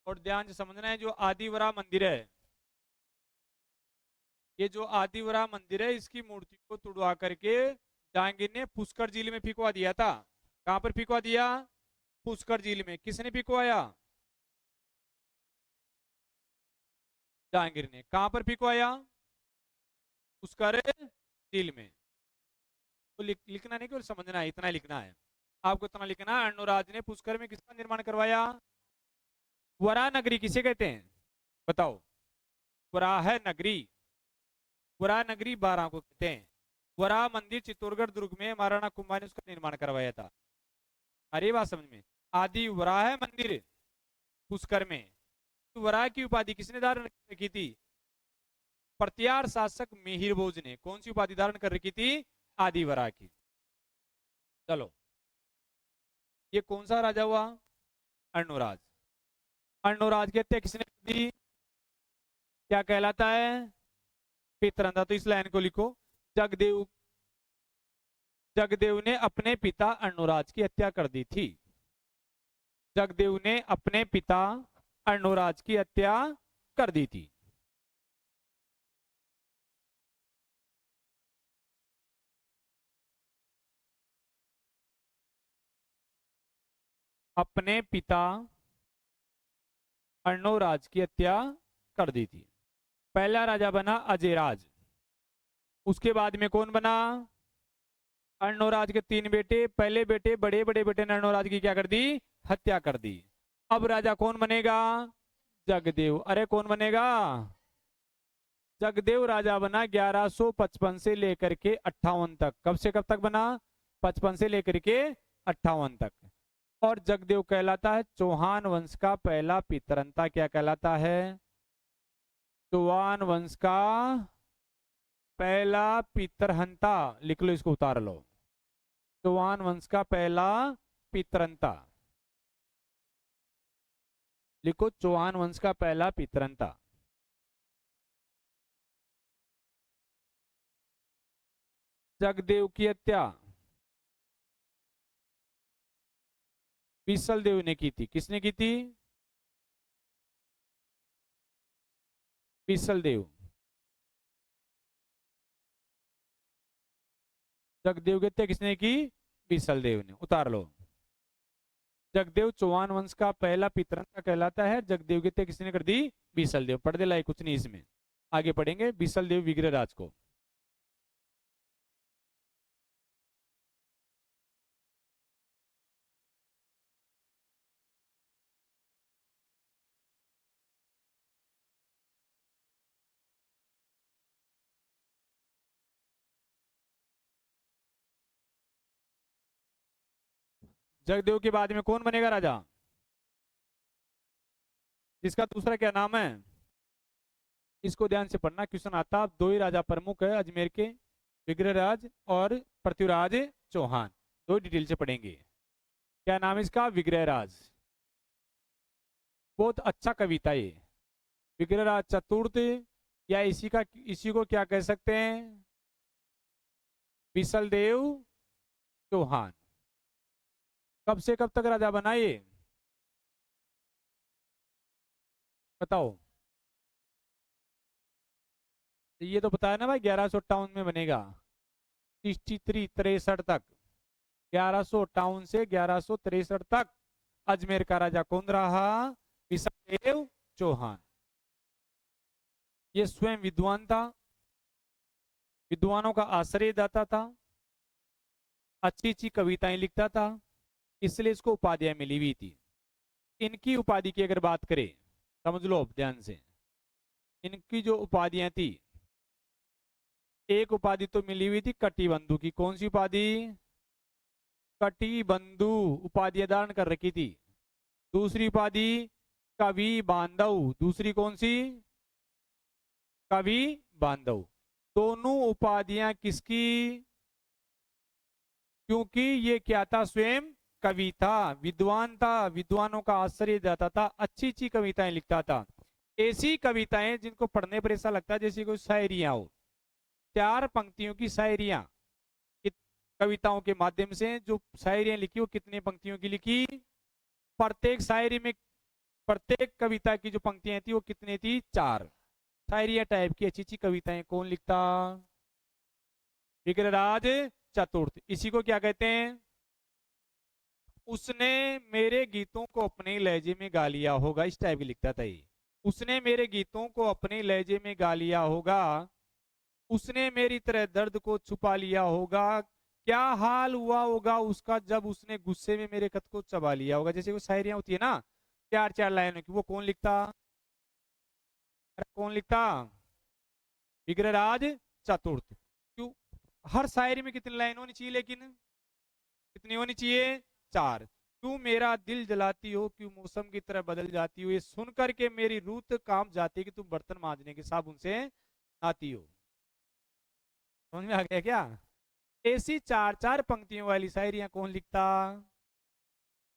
और ध्यान से समझना है, जो आदिवरा मंदिर है, ये जो आदिवरा मंदिर है, इसकी मूर्ति को तुड़वा करके जहांगीर ने पुष्कर झील में फिकवा दिया था। कहां पर फिकवा दिया? पुष्कर झील में। किसने फिकवाया? जहांगीर ने। कहां पर फिकवाया? पुष्कर झील में। तो लिखना नहीं, केवल समझना है, इतना लिखना है आपको, इतना लिखना। अर्णोराज ने पुष्कर में किसका निर्माण करवाया? वरा नगरी किसे कहते हैं? बताओ। वराह नगरी। वरा नगरी 12 को कहते हैं। वरा मंदिर चित्तौड़गढ़ दुर्ग में महाराणा कुंभा ने उसका निर्माण करवाया था। अरे बात समझ में? आदि वराह मंदिर पुष्कर में। तो वराह की उपाधि किसने धारण की थी? प्रत्यार शासक मिहिर भोज ने। कौन सी उपाधि धारण कर रखी थी? आदि वराह की। चलो, ये कौन सा राजा हुआ? अर्णोराज। अर्णोराज की हत्या किसने कर दी? क्या कहलाता है? पितरंधा। तो इस लाइन को लिखो, जगदेव जगदेव ने अपने पिता अर्णोराज की हत्या कर दी थी। जगदेव ने अपने पिता अर्णोराज की हत्या कर दी थी। अपने पिता अर्णोराज की हत्या कर दी थी। पहला राजा बना अजयराज। उसके बाद में कौन बना? अर्णोराज के तीन बेटे। पहले बेटे, बड़े बड़े बेटे ने अर्णोराज की क्या कर दी? हत्या कर दी। अब राजा कौन बनेगा? जगदेव। अरे कौन बनेगा? जगदेव राजा बना 1155 से लेकर के 58 तक। कब से कब तक बना? 55 से लेकर के 58 तक। और जगदेव कहलाता है चौहान वंश का पहला पितरंता। क्या कहलाता है? चौहान वंश का पहला पितरहंता। लिख लो, इसको उतार लो। चौहान वंश का पहला पितरंता लिखो, चौहान वंश का पहला पितरंता। जगदेव की हत्या बीसल देव ने की थी। किसने की थी? बीसल देव। जगदेव की हत्या किसने की? बीसल देव ने। उतार लो। जगदेव चौहान वंश का पहला पितरंता कहलाता है। जगदेव की हत्या किसने कर दी? बीसल देव। पढ़ दे लाई, कुछ नहीं इसमें, आगे पढ़ेंगे। बीसल देव विग्रहराज को। जगदेव के बाद में कौन बनेगा राजा? जिसका दूसरा क्या नाम है? इसको ध्यान से पढ़ना, क्वेश्चन आता। दो ही राजा प्रमुख है अजमेर के, विग्रहराज और पृथ्वीराज चौहान। दो डिटेल से पढ़ेंगे। क्या नाम है इसका? विग्रहराज। बहुत अच्छा कविता ये, विग्रहराज चतुर्थ, या इसी को क्या कह सकते हैं? बिसल देव चौहान। कब से कब तक राजा बना ये? बताओ। ये तो बताया ना भाई, 1158 में बनेगा। 63 तक, 1158 से 1163 तक अजमेर का राजा कौन रहा? बिसलदेव चौहान। ये स्वयं विद्वान था, विद्वानों का आश्रय दाता था, अच्छी अच्छी कविताएं लिखता था, इसलिए इसको उपाधियां मिली हुई थी। इनकी उपाधि की अगर बात करें, समझ लो अब ध्यान से, इनकी जो उपाधियां थी, एक उपाधि तो मिली हुई थी कटिबंधु की। कौन सी उपाधि? कटिबंधु उपाधियां धारण कर रखी थी। दूसरी उपाधि कवि बांधव। दूसरी कौन सी? कवि बांधव। दोनों उपाधियां किसकी? क्योंकि ये क्या था? स्वयं कवि था, विद्वान था, विद्वानों का आश्रय जाता था, अच्छी अच्छी कविताएं लिखता था। ऐसी कविताएं जिनको पढ़ने पर ऐसा लगता है जैसे कोई शायरियां हो। 4 पंक्तियों की शायरियां, कविताओं के माध्यम से जो शायरियां लिखी, वो कितने पंक्तियों की लिखी? प्रत्येक शायरी में, प्रत्येक कविता की जो पंक्तियां थी वो कितनी थी? 4। शायरिया टाइप की अच्छी अच्छी कविताएं कौन लिखता? विग्रहराज चतुर्थ। इसी को क्या कहते हैं? उसने मेरे गीतों को अपने लहजे में गा लिया होगा, इस टाइप की लिखता था ये। उसने मेरे गीतों को अपने लहजे में गा लिया होगा, उसने मेरी तरह दर्द को छुपा लिया होगा, क्या हाल हुआ होगा उसका जब उसने गुस्से में मेरे खत को चबा लिया होगा। जैसे वो शायरियां होती है ना, 4 4 लाइनों की, वो कौन लिखता? अरे कौन लिखता? विग्रहराज चतुर्थ। क्यों? हर शायरी में कितनी लाइन होनी चाहिए, लेकिन कितनी होनी चाहिए? 4। क्यों मेरा दिल जलाती हो, क्यों मौसम की तरह बदल जाती हो, ये सुन करके मेरी रूह तो कांप जाती है कि तुम बर्तन मांजने के साबुन से नहाती हो। समझ में आ गया क्या? ऐसी चार चार पंक्तियों वाली शायरियां कौन लिखता?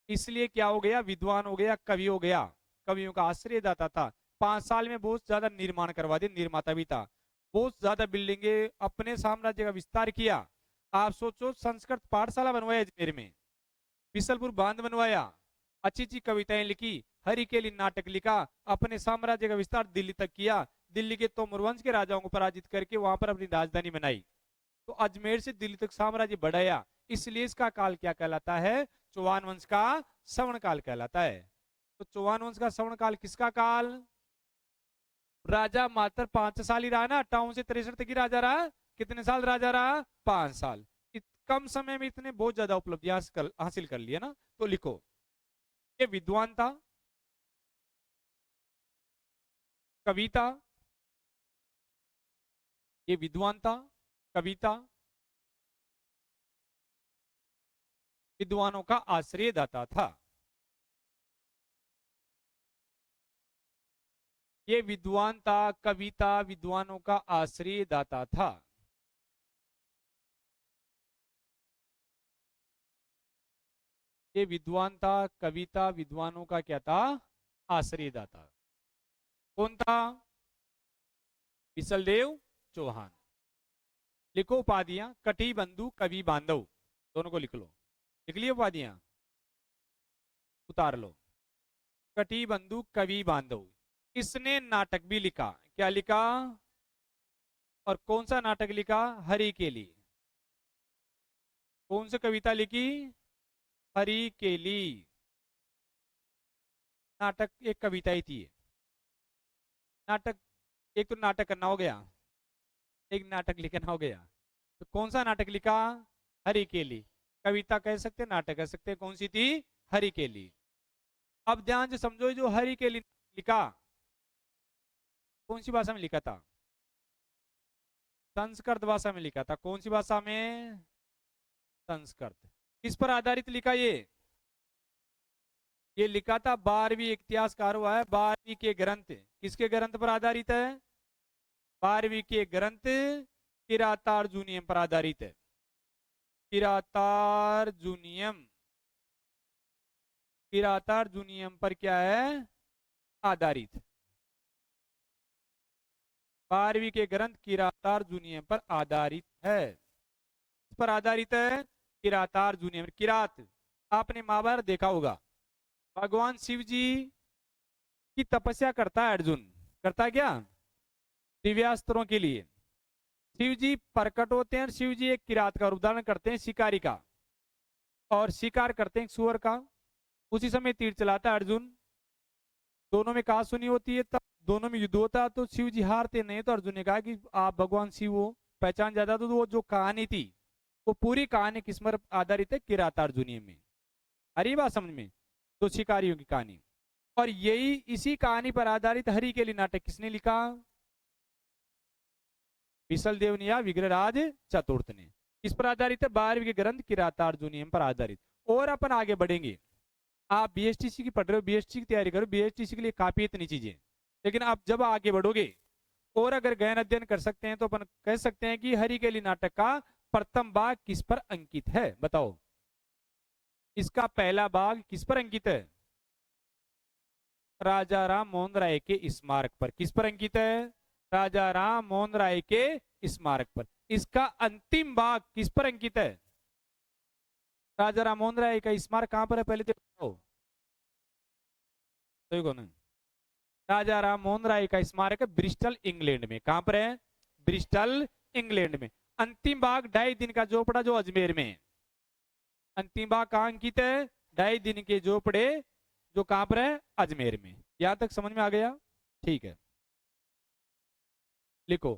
इसलिए क्या हो गया, विद्वान हो गया, कवि हो गया, कवियों का आश्रयदाता था। 5 साल में बहुत ज्यादा निर्माण करवा दिया, निर्माता भी था। बहुत ज्यादा बिल्डिंगे, अपने साम्राज्य का विस्तार किया। आप सोचो, संस्कृत पाठशाला बनवाया अजमेर में, बिसलपुर बांध बनवाया, अच्छी अच्छी कविताएं लिखी, हरि के लिए नाटक लिखा, अपने साम्राज्य का विस्तार दिल्ली तक किया। दिल्ली के तोमर वंश के राजाओं को पराजित करके वहां पर अपनी राजधानी बनाई। तो अजमेर से दिल्ली तक साम्राज्य बढ़ाया। इसलिए इसका काल क्या कहलाता है? चौहान वंश का श्रवण काल कहलाता है। तो चौहान वंश का श्रवण काल किसका काल? राजा मात्र 5 साल ही रहा ना, 58 से 63 तक ही राजा रहा। कितने साल राजा रहा? 5 साल। कम समय में इतने बहुत ज्यादा उपलब्धियां हासिल कर लिया ना। तो लिखो, ये विद्वान था, कविता, ये विद्वान था, कविता, विद्वानों का आश्रयदाता था। ये विद्वान था, कविता, विद्वानों का आश्रयदाता था। ये विद्वान था, कविता, विद्वानों का क्या था? आश्रयदाता। कौन था? बिसलदेव चौहान। लिखो उपाधियां, कटी बंधु, कवि बांधव, दोनों को लिख लो। लिख लिया उपाधियां? उतार लो। कटी बंधु, कवि बांधव। इसने नाटक भी लिखा। क्या लिखा? और कौन सा नाटक लिखा? हरि के लिए। कौन सी कविता लिखी? हरि के लिए। नाटक एक कविता ही थी। नाटक, एक तो नाटक करना हो गया, एक नाटक लिखना हो गया। तो कौन सा नाटक लिखा? हरि के लिए। कविता कह सकते, नाटक कह सकते, कौन सी थी? हरि के लिए। अब ध्यान से समझो, जो हरि के लिए लिखा, कौन सी भाषा में लिखा था? संस्कृत भाषा में लिखा था। कौन सी भाषा में? संस्कृत। किस पर आधारित लिखा ये लिखा था 12वीं इतिहासकार हुआ है, 12वीं के ग्रंथ। किसके ग्रंथ पर आधारित है? 12वीं के ग्रंथ किरातार्जुनीयम पर आधारित है। किरातार्जुनीयम, किरातार्जुनीयम पर क्या है? आधारित। 12वीं के ग्रंथ किरातार्जुनीयम पर आधारित है। इस पर आधारित है किरातार्जुनीयम। किरात, आपने महाभारत देखा होगा। भगवान शिव जी की तपस्या करता है अर्जुन, करता है क्या? दिव्यास्त्रों के लिए शिव जी प्रकट होते हैं। शिव जी एक किरात का रूप धारण करते हैं, शिकारी का, और शिकार करते हैं सुअर का। उसी समय तीर चलाता है अर्जुन। दोनों में कहा सुनी होती है, तब दोनों में युद्ध होता है, तो शिव जी हारते नहीं। तो अर्जुन ने कहा कि आप भगवान शिव हो, पहचान जाता। तो वो जो कहानी थी, वो पूरी कहानी किस पर आधारित है? किरातार्जुनीय में। अरे बात समझ में? तो शिकारियों की कहानी। और यही इसी कहानी पर आधारित हरि के लिए नाटक किसने लिखा? विसल देव ने या विग्रहराज चतुर्थ ने। किस पर आधारित है? 12वीं के ग्रंथ किरातार्जुनीयम पर आधारित। और अपन आगे बढ़ेंगे। आप बीएसटीसी की पढ़ रहे हो, बीएसटी की तैयारी करो, बीएसटीसी के लिए काफी इतनी चीजें। लेकिन आप जब आगे बढ़ोगे और अगर गहन अध्ययन कर सकते हैं, तो अपन कह सकते हैं कि हरि के लिए नाटक का प्रथम भाग किस पर अंकित है? बताओ, इसका पहला भाग किस पर अंकित है? राजा राम मोहन राय के स्मारक पर। किस पर अंकित है? राजा राम मोहन राय के स्मारक पर। इसका अंतिम भाग किस पर अंकित है? राजा राम मोहन राय का स्मारक कहां पर है पहले तो बताओ। तो कौन है? राजा राम मोहन राय का स्मारक है ब्रिस्टल इंग्लैंड में। कहां पर है? ब्रिस्टल इंग्लैंड में। अंतिम भाग 2.5 दिन का जोपड़ा जो अजमेर में है। अंतिम भाग कहां अंकित है? 2.5 दिन के जोपड़े जो कहां पर है? अजमेर में। यहां तक समझ में आ गया? ठीक है, लिखो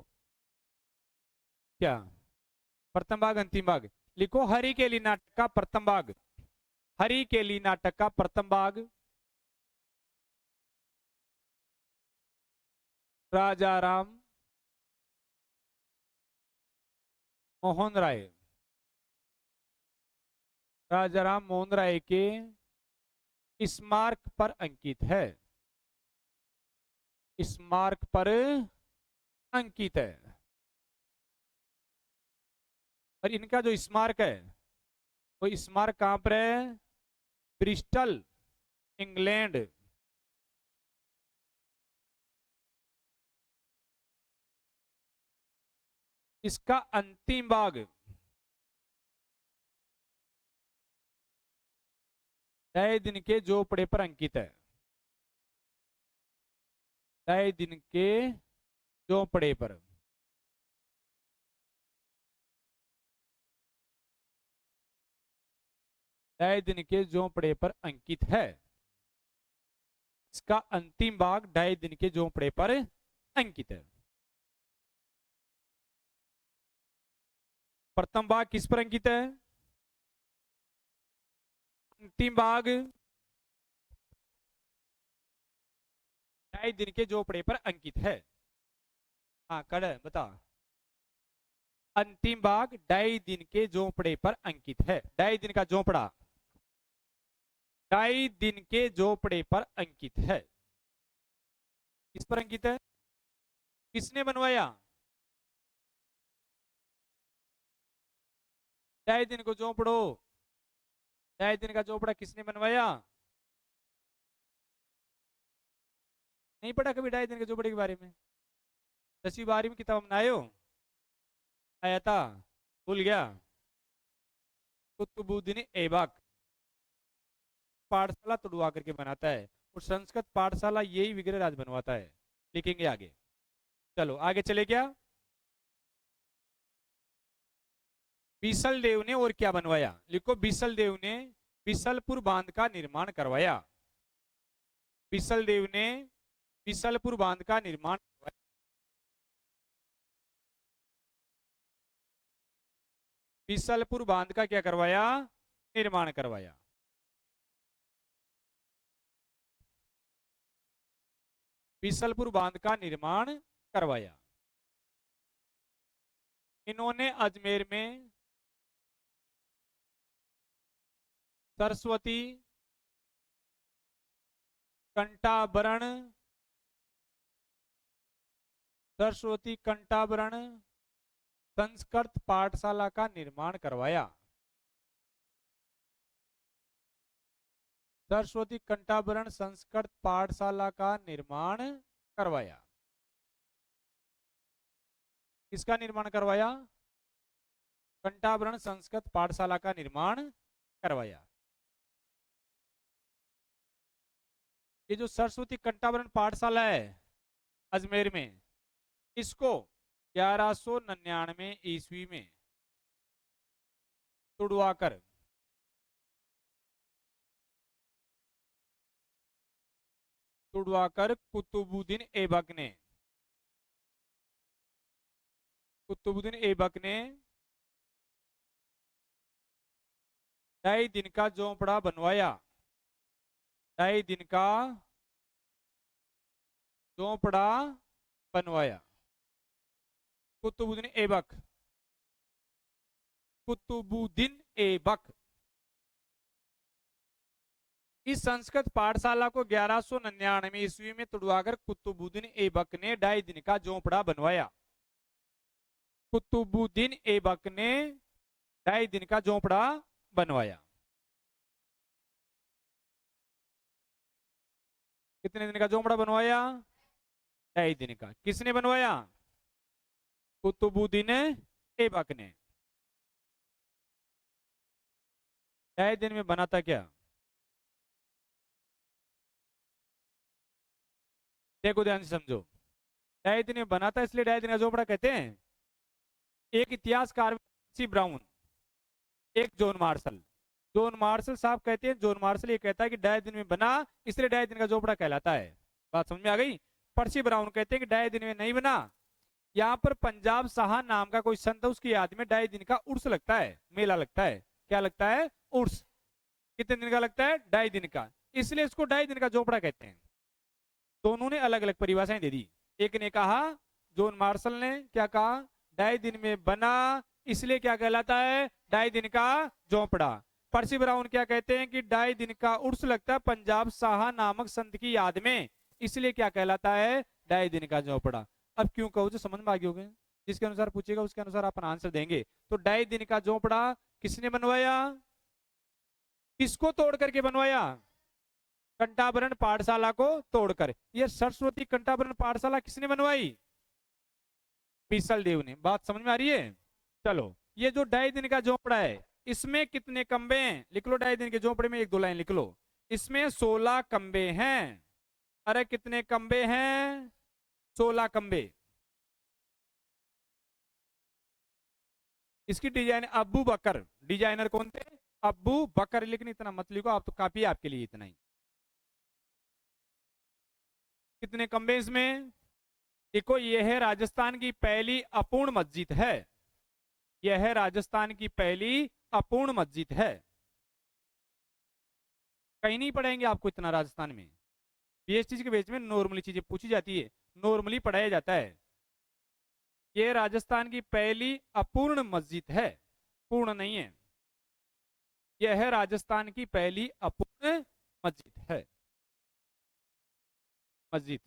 क्या? प्रथम भाग, अंतिम भाग लिखो। हरि के लिए नाटक का प्रथम भाग, हरि के लिए नाटक का प्रथम भाग राजा राम मोहन राय, राजा राम मोहन राय के स्मारक पर अंकित है, स्मारक पर अंकित है। और इनका जो स्मारक है वो स्मारक कहां पर है? Bristol, England. इसका अंतिम भाग 2.5 दिन के झोपड़े पर अंकित है, 2.5 दिन के झोपड़े पर। ढाई दिन के झोपड़े पर अंकित है। इसका अंतिम भाग 2.5 दिन के झोपड़े पर अंकित है। प्रथम भाग किस पर अंकित है? अंतिम भाग 2.5 दिन के झोपड़े पर अंकित है। हाँ कर बता। अंतिम भाग 2.5 दिन के झोपड़े पर अंकित है। 2.5 दिन का झोपड़ा 2.5 दिन के झोपड़े पर अंकित है। किस पर अंकित है? किसने बनवाया? 2.5 दिन को झोपड़ो, 2.5 दिन का झोपड़ा किसने बनवाया? नहीं पढ़ा कभी 2.5 दिन के झोपड़े के बारे में? 10वीं 12वीं में किताब में आयो आया था, भूल गया? कुतुबुद्दीन ऐबक पाठशाला तुड़वा करके बनाता है और संस्कृत पाठशाला यही विग्रहराज बनवाता है। लिखेंगे आगे। चलो आगे चले। क्या बीसल देव ने और क्या बनवाया? लिखो बीसल देव ने बिसलपुर बांध का निर्माण करवाया। बीसल देव ने बिसलपुर बांध का निर्माण करवाया। बिसलपुर बांध का क्या करवाया? निर्माण करवाया। बिसलपुर बांध का निर्माण करवाया। इन्होंने अजमेर में सरस्वती कंटाभरण, सरस्वती कंटाभरण संस्कृत पाठशाला का निर्माण करवाया। सरस्वती कंटाभरण संस्कृत पाठशाला का निर्माण करवाया। किसका निर्माण करवाया? कंटाभरण संस्कृत पाठशाला का निर्माण करवाया। ये जो सरस्वती कंटाभरण पाठशाला है अजमेर में, इसको 1199 ईस्वी में तुड़वाकर कुतुबुद्दीन ऐबक ने 2.5 दिन का झोंपड़ा बनवाया। 2.5 दिन का झोंपड़ा बनवाया। कुतुबुद्दीन ऐबक इस संस्कृत पाठशाला को 1199 ईस्वी में तुड़वाकर कुतुबुद्दीन ऐबक ने 2.5 दिन का झोंपड़ा बनवाया। कुतुबुद्दीन ऐबक ने 2.5 दिन का झोंपड़ा बनवाया। कितने दिन का झोंपड़ा बनवाया? 2.5 दिन का। किसने बनवाया? कुतुबुद्दीन ऐबक ने। 2.5 दिन में बना था क्या? देखो ध्यान से समझो। 2.5 दिन में बना था, इसलिए 2.5 दिन का झोंपड़ा कहते हैं। एक इतिहासकार ब्राउन, एक जॉन मार्शल साहब कहते हैं, जॉन मार्शल ये कहता है कि 2.5 दिन में बना, इसलिए 2.5 दिन का झोंपड़ा कहलाता है। बात समझ में आ गई? पर्सी ब्राउन कहते हैं कि 2.5 दिन में नहीं बना। यहाँ पर पंजाब शाह नाम का कोई संत है, उसकी याद में 2.5 दिन का उर्स लगता है, मेला लगता है। क्या लगता है? उर्स। कितने दिन का लगता है? 2.5 दिन का, इसलिए इसको 2.5 दिन का झोंपड़ा कहते हैं। दोनों ने अलग अलग परिभाषाएं दे दी। एक ने कहा, जॉन मार्शल ने क्या कहा? 2.5 दिन में बना, इसलिए क्या कहलाता है? 2.5 दिन का झोंपड़ा। पर्सी ब्राउन क्या कहते हैं कि ढाई दिन का उर्स लगता है पंजाब शाह नामक संत की याद में, इसलिए क्या कहलाता है, ढाई दिन का झोपड़ा। अब क्यों कहो जो समझ में आ गई होगी, जिसके अनुसार पूछेगा उसके अनुसार अपन आंसर देंगे। तो ढाई दिन का झोपड़ा किसने बनवाया, किसको तोड़ करके बनवाया, कंटाभरण पाठशाला को तोड़कर। ये सरस्वती कंटाभरण पाठशाला किसने बनवाई, बीसल देव ने। बात समझ में आ रही है। चलो, ये जो ढाई दिन का झोपड़ा है इसमें कितने कमबे हैं, लिख लो, ढाई दिन के झोपड़े में एक दो लाइन लिख लो। इसमें 16 कमबे हैं। अरे कितने कमबे हैं, 16 कमबे। इसकी डिजाइन अब्बू बकर, डिजाइनर कौन थे, अब्बू बकर। लेकिन इतना मत लिखो, आप तो काफी है आपके लिए इतना ही। कितने कमबे इसमें, देखो यह है राजस्थान की पहली अपूर्ण मस्जिद है, यह है राजस्थान की पहली अपूर्ण मस्जिद है। कहीं नहीं पढ़ाएंगे आपको इतना राजस्थान में, पीएचडी के बेच में नॉर्मली चीजें पूछी जाती है, नॉर्मली पढ़ाया जाता है। यह राजस्थान की पहली अपूर्ण मस्जिद है, पूर्ण नहीं है। यह है राजस्थान की पहली अपूर्ण मस्जिद है। मस्जिद,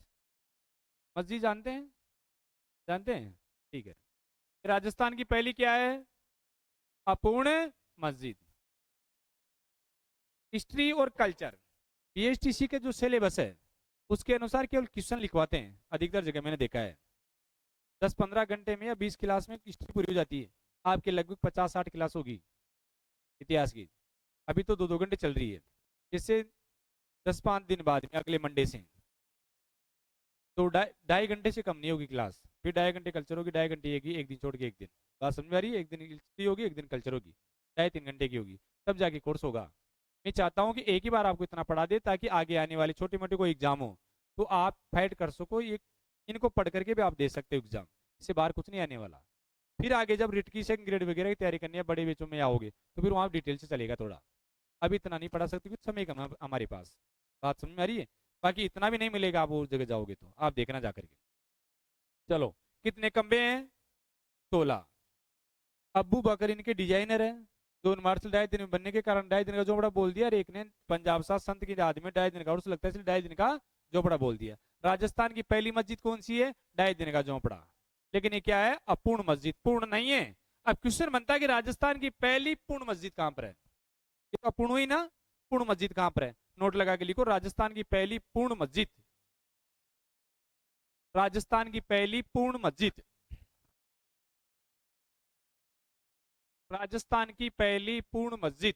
मस्जिद जानते हैं, जानते हैं, ठीक है। राजस्थान की पहली क्या है, अपूर्ण मस्जिद। हिस्ट्री और कल्चर, बीएचटीसी के जो सिलेबस है उसके अनुसार केवल क्वेश्चन लिखवाते हैं अधिकतर जगह, मैंने देखा है। 10-15 घंटे में या 20 क्लास में हिस्ट्री पूरी हो जाती है। आपके लगभग 50-60 क्लास होगी इतिहास की, अभी तो 2-2 घंटे चल रही है। जिससे 10-5 दिन बाद में अगले मंडे से तो ढाई घंटे से कम नहीं होगी क्लास। फिर 2.5 घंटे कल्चर होगी, 2.5 घंटे एक दिन छोड़ के एक दिन। बात समझ में आ रही है, एक दिन हिस्ट्री होगी एक दिन कल्चर होगी, 2.5-3 घंटे की होगी, तब जाके कोर्स होगा। मैं चाहता हूँ कि एक ही बार आपको इतना पढ़ा दे ताकि आगे आने वाले छोटे मोटे कोई एग्जाम हो तो आप फाइट कर सको, ये इनको पढ़ करके भी आप दे सकते हो एग्जाम, इससे बाहर कुछ नहीं आने वाला। फिर आगे जब रिट की सेकंड ग्रेड वगैरह की तैयारी करनी है बड़े बेचों में आओगे तो फिर वहां डिटेल से चलेगा थोड़ा। अभी इतना नहीं पढ़ा सकते क्योंकि समय कम है हमारे पास। बात समझ में आ रही है। बाकी इतना भी नहीं मिलेगा, आप उस जगह जाओगे तो आप देखना जा करके। चलो, कितने कमबे हैं, 16। अब्बू बकर इनके डिजाइनर है। 2 मार्च 2.5 दिन में बनने के कारण 2.5 दिन का झोपड़ा बोल दिया, और एक ने पंजाब साथ संत की याद में 2.5 दिन का उर्स लगता है इसलिए 2.5 दिन का झोपड़ा बोल दिया। राजस्थान की पहली मस्जिद कौन सी है, 2.5 दिन का झोपड़ा। लेकिन ये क्या है, अपूर्ण मस्जिद, पूर्ण नहीं है। अब क्वेश्चन बनता है कि राजस्थान की पहली पूर्ण मस्जिद कहां पर है, ये तो अपूर्ण हुई ना, पूर्ण मस्जिद कहां पर है। नोट लगा के लिखो, राजस्थान की पहली पूर्ण मस्जिद, राजस्थान की पहली पूर्ण मस्जिद, राजस्थान की पहली पूर्ण मस्जिद।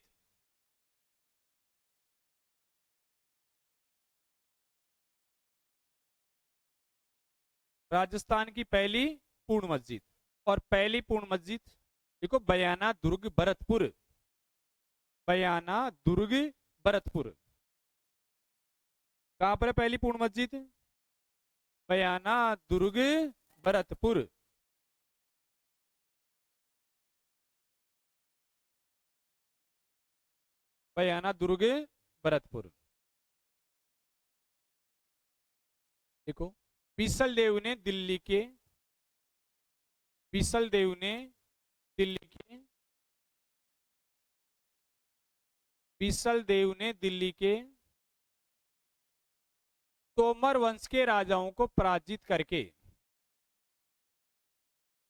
राजस्थान की पहली पूर्ण मस्जिद, और पहली पूर्ण मस्जिद देखो बयाना दुर्ग भरतपुर, बयाना दुर्ग भरतपुर। कहां पर है पहली पूर्ण मस्जिद, बयाना दुर्ग भरतपुर। बयाना दुर्ग भरतपुर। देखो, बीसल देव ने दिल्ली के, बीसल देव ने दिल्ली के, बीसल देव ने दिल्ली के तोमर वंश के राजाओं को पराजित करके,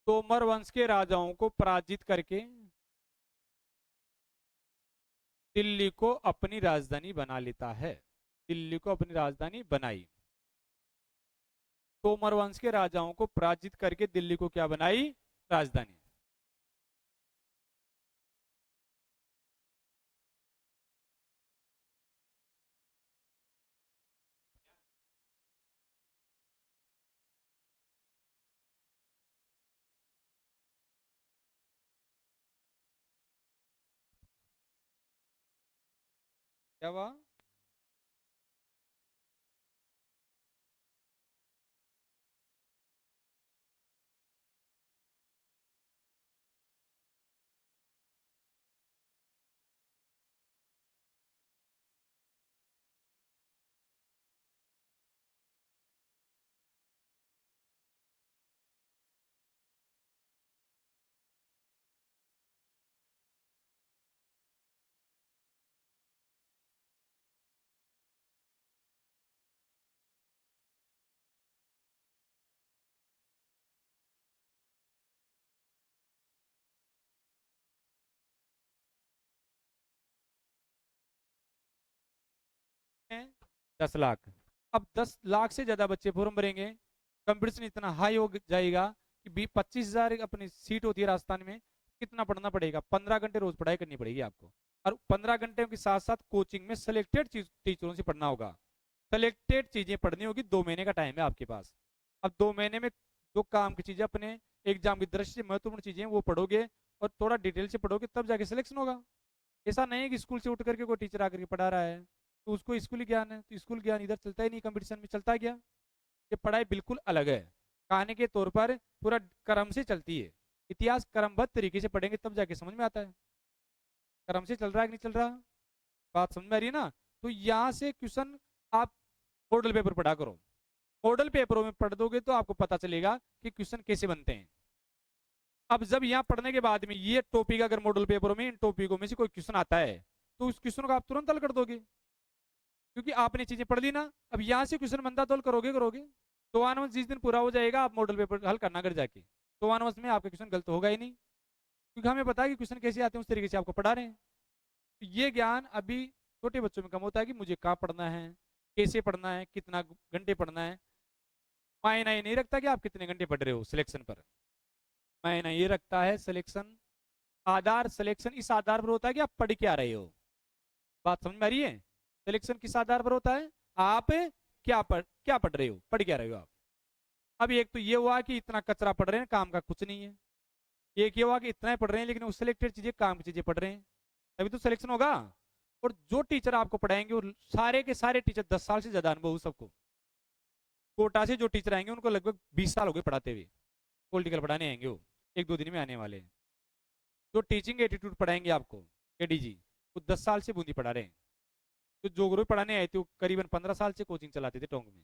तोमर वंश के राजाओं को पराजित करके दिल्ली को अपनी राजधानी बना लेता है, दिल्ली को अपनी राजधानी बनाई। तोमर वंश के राजाओं को पराजित करके दिल्ली को क्या बनाई, राजधानी। क्या हुआ, हैं 10 लाख। अब 10 लाख से ज्यादा बच्चे फॉर्म भरेंगे, कंपटीशन इतना हाई हो जाएगा कि 25,000 अपनी सीट होती है राजस्थान में। कितना पढ़ना पड़ेगा? 15 घंटे रोज पढ़ाई करनी पड़ेगी आपको। और 15 घंटे के साथ साथ कोचिंग में सिलेक्टेड टीचरों से पढ़ना होगा। सिलेक्टेड चीजें पढ़नी होगी। 2 महीने का टाइम है आपके पास। अब 2 महीने में जो काम की चीजें अपने एग्जाम की दृष्टि से महत्वपूर्ण चीजें वो पढ़ोगे और थोड़ा डिटेल से पढ़ोगे, तब जाके सिलेक्शन होगा। ऐसा नहीं है कि स्कूल से उठ करके कोई टीचर आकर के पढ़ा रहा है तो उसको स्कूली ज्ञान है, तो स्कूल ज्ञान इधर चलता ही नहीं, कंपटीशन में चलता गया। ये पढ़ाई बिल्कुल अलग है। कहानी के तौर पर पूरा क्रम से चलती है। इतिहास क्रमबद्ध तरीके से पढ़ेंगे तब जाके समझ में आता है। क्रम से चल रहा है कि नहीं चल रहा, बात समझ में आ रही है ना? तो यहाँ से क्वेश्चन आप मॉडल पेपर पढ़ा करो। मॉडल पेपरों में पढ़ दोगे तो आपको पता चलेगा कि क्वेश्चन कैसे बनते हैं। अब जब यहाँ पढ़ने के बाद में ये टॉपिक अगर मॉडल पेपरों में इन टॉपिकों में से कोई क्वेश्चन आता है तो उस क्वेश्चन को आप तुरंत हल कर दोगे, क्योंकि आपने चीजें पढ़ ली ना। अब यहाँ से क्वेश्चन बनता तो हल करोगे करोगे। तो 1 जिस दिन पूरा हो जाएगा आप मॉडल पेपर हल करना कर जाके, तो 1 में आपका क्वेश्चन गलत होगा ही नहीं, क्योंकि हमें पता है कि क्वेश्चन कैसे आते हैं, उस तरीके से आपको पढ़ा रहे हैं। तो ये ज्ञान अभी छोटे बच्चों में कम होता है कि मुझे कहाँ पढ़ना है, कैसे पढ़ना है, कितना घंटे पढ़ना है। मायना ये नहीं रखता कि आप कितने घंटे पढ़ रहे हो सिलेक्शन पर। मायना ये रखता है सिलेक्शन, आधार सिलेक्शन इस आधार पर होता है कि आप पढ़ क्या रहे हो। बात समझ में आ रही है? सिलेक्शन किस आधार पर होता है? आप क्या पढ़ रहे हो, पढ़ क्या रहे हो आप। अब एक तो ये हुआ कि इतना कचरा पढ़ रहे हैं, काम का कुछ नहीं है। एक ये हुआ कि इतना ही पढ़ रहे हैं लेकिन वो सिलेक्टेड चीजें, काम की चीजें पढ़ रहे हैं, तभी तो सिलेक्शन होगा। और जो टीचर आपको पढ़ाएंगे वो सारे के सारे टीचर 10 साल से ज्यादा अनुभव सबको। कोटा से जो टीचर आएंगे उनको लगभग 20 साल हो गए पढ़ाते हुए। पॉलिटिकल पढ़ाने आएंगे वो, 1-2 दिन में आने वाले हैं। जो टीचिंग एटीट्यूड पढ़ाएंगे आपको एडीजी, वो 10 साल से बूंदी पढ़ा रहे हैं। तो जो गुरु पढ़ाने आए थे वो करीबन 15 साल से कोचिंग चलाते थे टोंक में।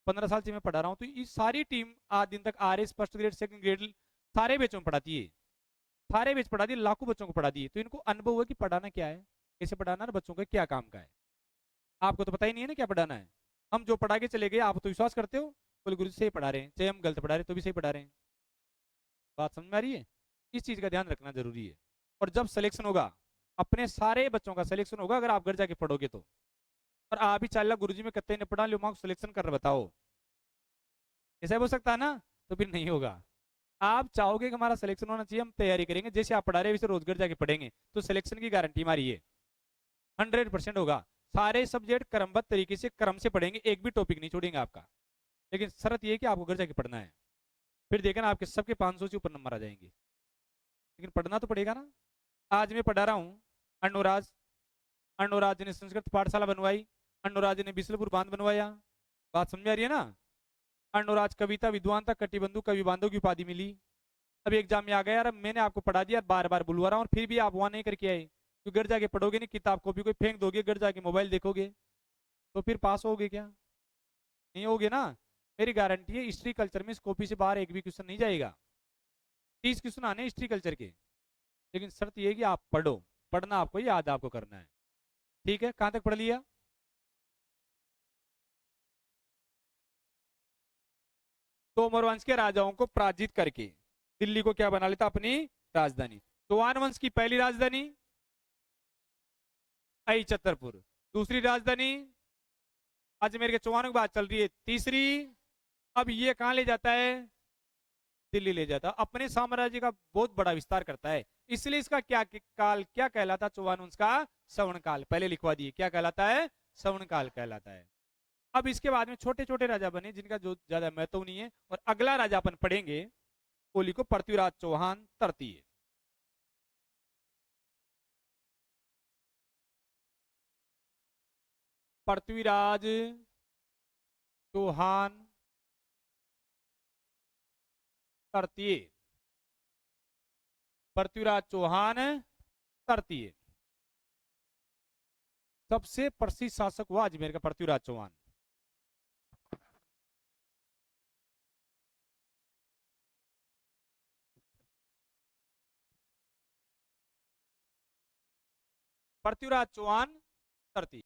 15 साल से मैं पढ़ा रहा हूँ। तो ये सारी टीम आज दिन तक RS first grade second grade सारे बच्चों में पढ़ाती है। सारे बैच पढ़ा दिए, लाखों बच्चों को पढ़ा दिए। तो इनको अनुभव है कि पढ़ाना क्या है, कैसे पढ़ाना है, बच्चों का क्या काम का है। आपको तो पता ही नहीं है ना क्या पढ़ाना है। हम जो पढ़ा के चले गए आप तो विश्वास करते हो, बोले गुरु जी सही पढ़ा रहे हैं, चाहे हम गलत पढ़ा रहे हैं तो भी सही पढ़ा रहे हैं। बात समझ में आ रही है? इस चीज का ध्यान रखना जरूरी है। और जब सिलेक्शन होगा, अपने सारे बच्चों का सिलेक्शन होगा अगर आप घर जाके पढ़ोगे तो। और आप ही 4 लाख गुरु जी में कत्ते ने पढ़ा लो, मार्क्स सिलेक्शन कर रहे बताओ, ऐसा हो सकता है ना? तो फिर नहीं होगा। आप चाहोगे कि हमारा सिलेक्शन होना चाहिए, हम तैयारी करेंगे जैसे आप पढ़ा रहे हैं वैसे रोज घर जाके पढ़ेंगे, तो सिलेक्शन की गारंटी हमारी है, 100% होगा। सारे सब्जेक्ट क्रमबद्ध तरीके से क्रम से पढ़ेंगे, एक भी टॉपिक नहीं छोड़ेंगे आपका। लेकिन शर्त यह है कि आपको घर जाके पढ़ना है। फिर देखना आपके सबके 500 से ऊपर नंबर आ जाएंगे, लेकिन पढ़ना तो पड़ेगा ना। आज मैं पढ़ा रहा हूँ अन्नोराज, अन्नोराज ने संस्कृत पाठशाला बनवाई, अन्नोराज ने बिसलपुर बांध बनवाया। बात समझ में आ रही है ना? अन्नोराज कविता विद्वान था, कटिबंधु कवि बांधव की उपाधि मिली। अभी एग्जाम में आ गया यार, अब मैंने आपको पढ़ा दिया, बार बार बुलवा रहा हूँ, और फिर भी आप वहां नहीं करके आए। तो घर जाके पढ़ोगे नहीं, किताब कॉपी कोई फेंक दोगे, घर जाके मोबाइल देखोगे, तो फिर पास होगे क्या? नहीं होगे ना। मेरी गारंटी है हिस्ट्री कल्चर में इस कॉपी से बाहर एक भी क्वेश्चन नहीं जाएगा। 30 क्वेश्चन आने हिस्ट्री कल्चर के, लेकिन शर्त यह है कि आप पढ़ो। पढ़ना आपको, याद आपको करना है। ठीक है, कहां तक पढ़ लिया? तोमर वंश के राजाओं को पराजित करके दिल्ली को क्या बना लेता अपनी राजधानी। चौहान वंश की पहली राजधानी आई छतरपुर, दूसरी राजधानी अजमेर के चौहानों की बात चल रही है, तीसरी। अब ये कहां ले जाता है? दिल्ली ले जाता है। अपने साम्राज्य का बहुत बड़ा विस्तार करता है, इसलिए इसका क्या काल क्या कहलाता? चौहान वंश का सवर्ण काल। पहले लिखवा दिए, क्या कहलाता है? सवर्ण काल कहलाता है। अब इसके बाद में छोटे छोटे राजा बने जिनका जो ज्यादा महत्व नहीं है, और अगला राजा अपन पढ़ेंगे कोहली को, पृथ्वीराज चौहान तृतीय। पृथ्वीराज चौहान तृतीय, पृथ्वीराज चौहान तृतीय। सबसे प्रसिद्ध शासक हुआ अजमेर का पृथ्वीराज चौहान। पृथ्वीराज चौहान तृतीय।